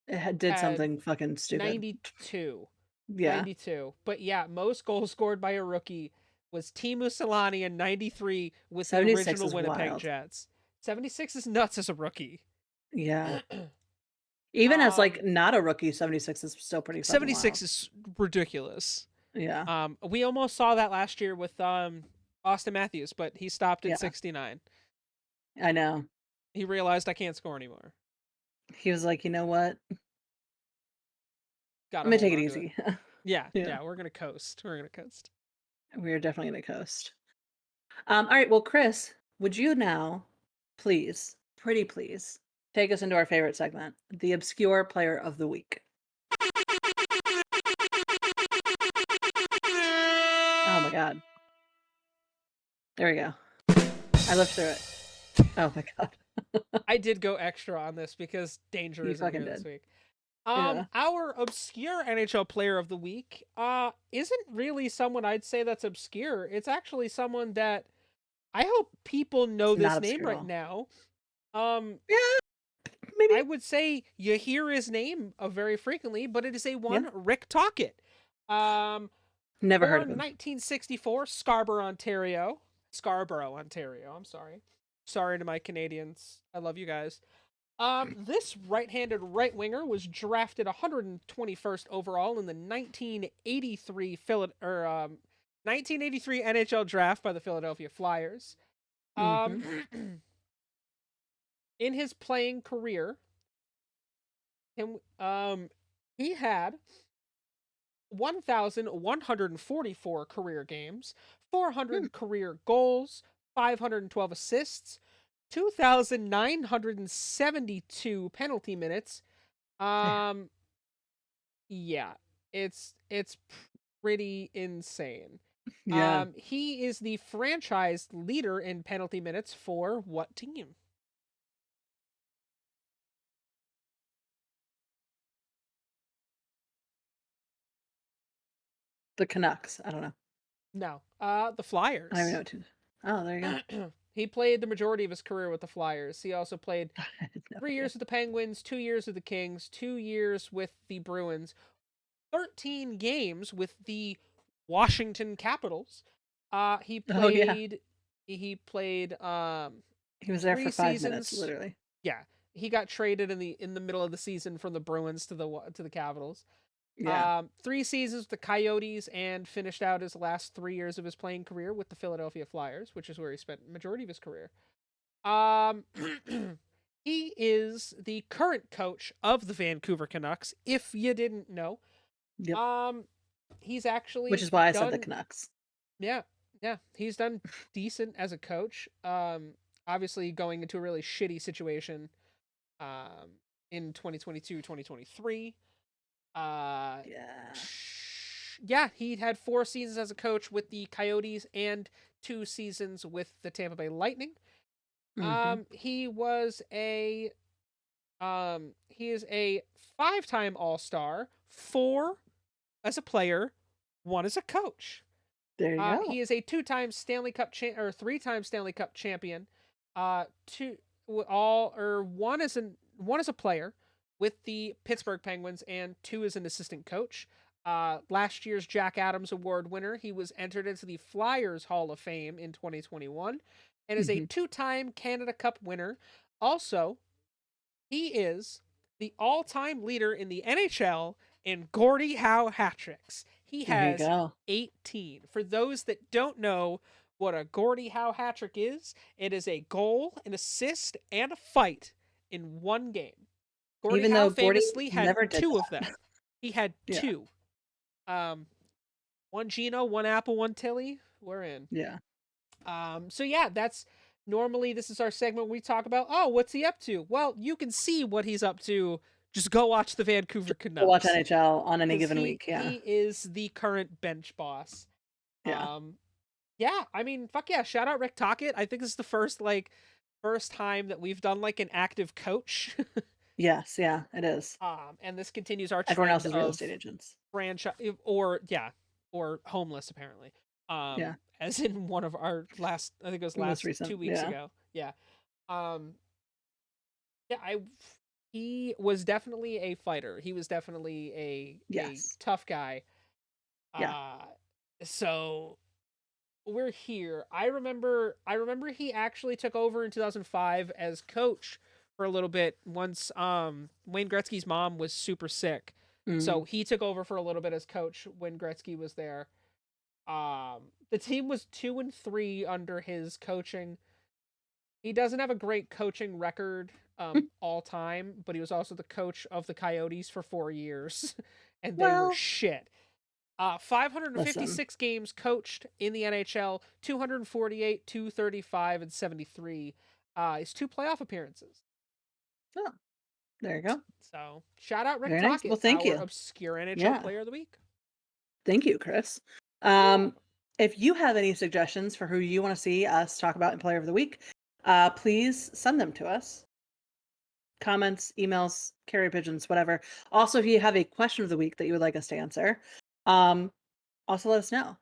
did had something fucking stupid. 92. Yeah. 92. But yeah, most goals scored by a rookie was Teemu Selanne in 93 with the 76 original is Winnipeg wild. Jets. 76 is nuts as a rookie. Yeah. Even as like um not a rookie, 76 is still pretty fucking 76 wild. is ridiculous. Yeah. We almost saw that last year with Austin Matthews, but he stopped at Yeah. 69. I know. He realized I can't score anymore. He was like, "You know what? Got I'm to gonna hold take it on to it. easy." Yeah, Yeah. yeah, we're gonna coast. We're gonna coast. We're definitely gonna coast. All right, well, Chris, would you now please, pretty please, take us into our favorite segment, the obscure player of the week? Oh my god. There we go. I lived through it. Oh my god. I did go extra on this because Danger You isn't fucking here this did. week. Yeah. Our obscure NHL player of the week isn't really someone I'd say that's obscure. It's actually someone that I hope people know It's not this name obscure at right all. now. Yeah, maybe. I would say you hear his name very frequently, but it is a Yeah. one Rick Tocchet. Um, Never heard of Born him. 1964, Scarborough, Ontario. I'm sorry. Sorry to my Canadians. I love you guys. This right-handed right winger was drafted 121st overall in the 1983 NHL draft by the Philadelphia Flyers. Mhm. In his playing career, he had 1,144 career games, Hmm. 400 career goals, 512 assists, 2,972 penalty minutes. Yeah. Yeah, it's pretty insane. Yeah. He is the franchise leader in penalty minutes for what team? The Canucks. I don't know. No, the I don't even Flyers. know what to. Oh, there you go. He played the majority of his career with the Flyers. He also played I had no 3 idea. years with the Penguins, 2 years with the Kings, 2 years with the Bruins, 13 games with the Washington Capitals. He Oh yeah. played he played He was there 3 for 5 minutes, seasons. literally. Yeah, he got traded in the middle of the season from the Bruins to the Capitals. Yeah. 3 seasons with the Coyotes and finished out his last 3 years of his playing career with the Philadelphia Flyers, which is where he spent the majority of his career. He is the current coach of the Vancouver Canucks, if you didn't know. Yep. He's Which actually is why I said the done, Canucks. yeah, he's done decent as a coach. Obviously going into a really shitty situation in 2022, 2023. Yeah. Yeah, he had 4 seasons as a coach with the Coyotes and 2 seasons with the Tampa Bay Lightning. Mm-hmm. He is a 5-time All-Star, 4 as a player, 1 as a coach. There you go. He is a 2-time Stanley Cup or 3-time Stanley Cup champion. 1 as a player with the Pittsburgh Penguins and 2 as an assistant coach. Last year's Jack Adams Award winner, he was entered into the Flyers Hall of Fame in 2021 and is a 2-time Canada Cup winner. Also, he is the all-time leader in the NHL in Gordie Howe hat tricks. He There you has go. 18. For those that don't know what a Gordie Howe hat trick is, it is a goal, an assist, and a fight in one game. Gordie Even Howe though Gordie famously had never did 2 of that. them. He had Yeah. 2. 1 Gino, 1 Apple, 1 Tilly. We're in. Yeah. So yeah, that's normally this is our segment where we talk about, oh, what's he up to? Well, you can see what he's up to. Just go watch the Vancouver Canucks. Watch NHL on any given he, week. Yeah. He is the current bench boss. Yeah. Yeah, I mean, fuck yeah, shout out Rick Tocchet. I think this is the first time that we've done like an active coach. Yes, yeah, it is. And this continues our Everyone else trend is real of estate agents. franchise or homeless apparently. Yeah. As in one of our last, I think it was Most last recent, 2 weeks yeah. ago. Yeah. Yeah, he was definitely a fighter. He was definitely a Yes. tough guy. Yeah. So we're here. I remember he actually took over in 2005 as coach for a little bit once Wayne Gretzky's mom was super sick. So he took over for a little bit as coach when Gretzky was there. The team was 2-3 under his coaching. He doesn't have a great coaching record all time, but he was also the coach of the Coyotes for 4 years, and they were shit. 556 games coached in the NHL, 248, 235, and 73. His 2 playoff appearances. Oh, there you go. So shout out Rick Very Tocchet, nice. Well, thank you. Obscure NHL Player of the Week. Thank you, Chris. If you have any suggestions for who you want to see us talk about in Player of the Week, please send them to us. Comments, emails, carrier pigeons, whatever. Also, if you have a question of the week that you would like us to answer, also let us know.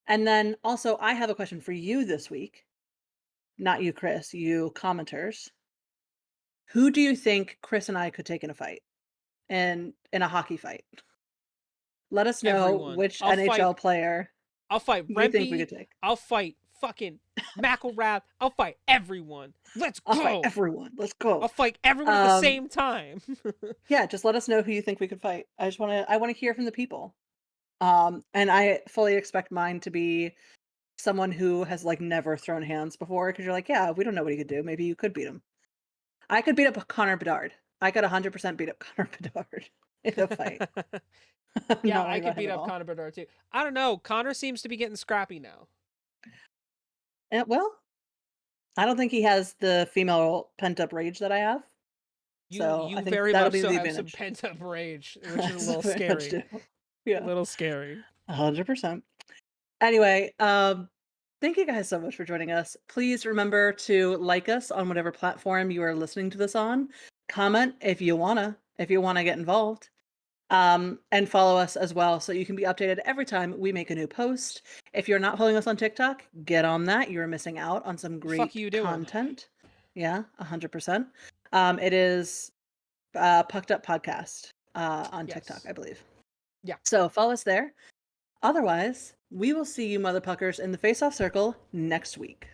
And then also, I have a question for you this week. Not you, Chris, you commenters. Who do you think Chris and I could take in a fight? In a hockey fight? Let us know Everyone. which NHL player I'll fight you think we could take. I'll fight fucking McElrath. I'll fight everyone. Let's go. I'll fight everyone. Let's go. I'll fight everyone at the same time. Yeah, just let us know who you think we could fight. I want to hear from the people. And I fully expect mine to be someone who has like never thrown hands before, because you're like, yeah, we don't know what he could do. Maybe you could beat him. I could beat up Connor Bedard. I could 100% beat up Connor Bedard in a fight. Yeah, I could beat up Connor Bedard too. I don't know. Connor seems to be getting scrappy now. Well, I don't think he has the female pent-up rage that I have. You I think very that'll much be so the have advantage. some pent-up rage, which is a little scary. Yeah. A little scary. 100%. Anyway, thank you guys so much for joining us. Please remember to like us on whatever platform you are listening to this on. Comment if you wanna get involved. And follow us as well so you can be updated every time we make a new post. If you're not following us on TikTok, get on that. You're missing out on some great content. Yeah, 100%. It is Pucked Up Podcast on TikTok, I believe. Yeah. So follow us there. Otherwise, we will see you mother puckers in the face-off circle next week.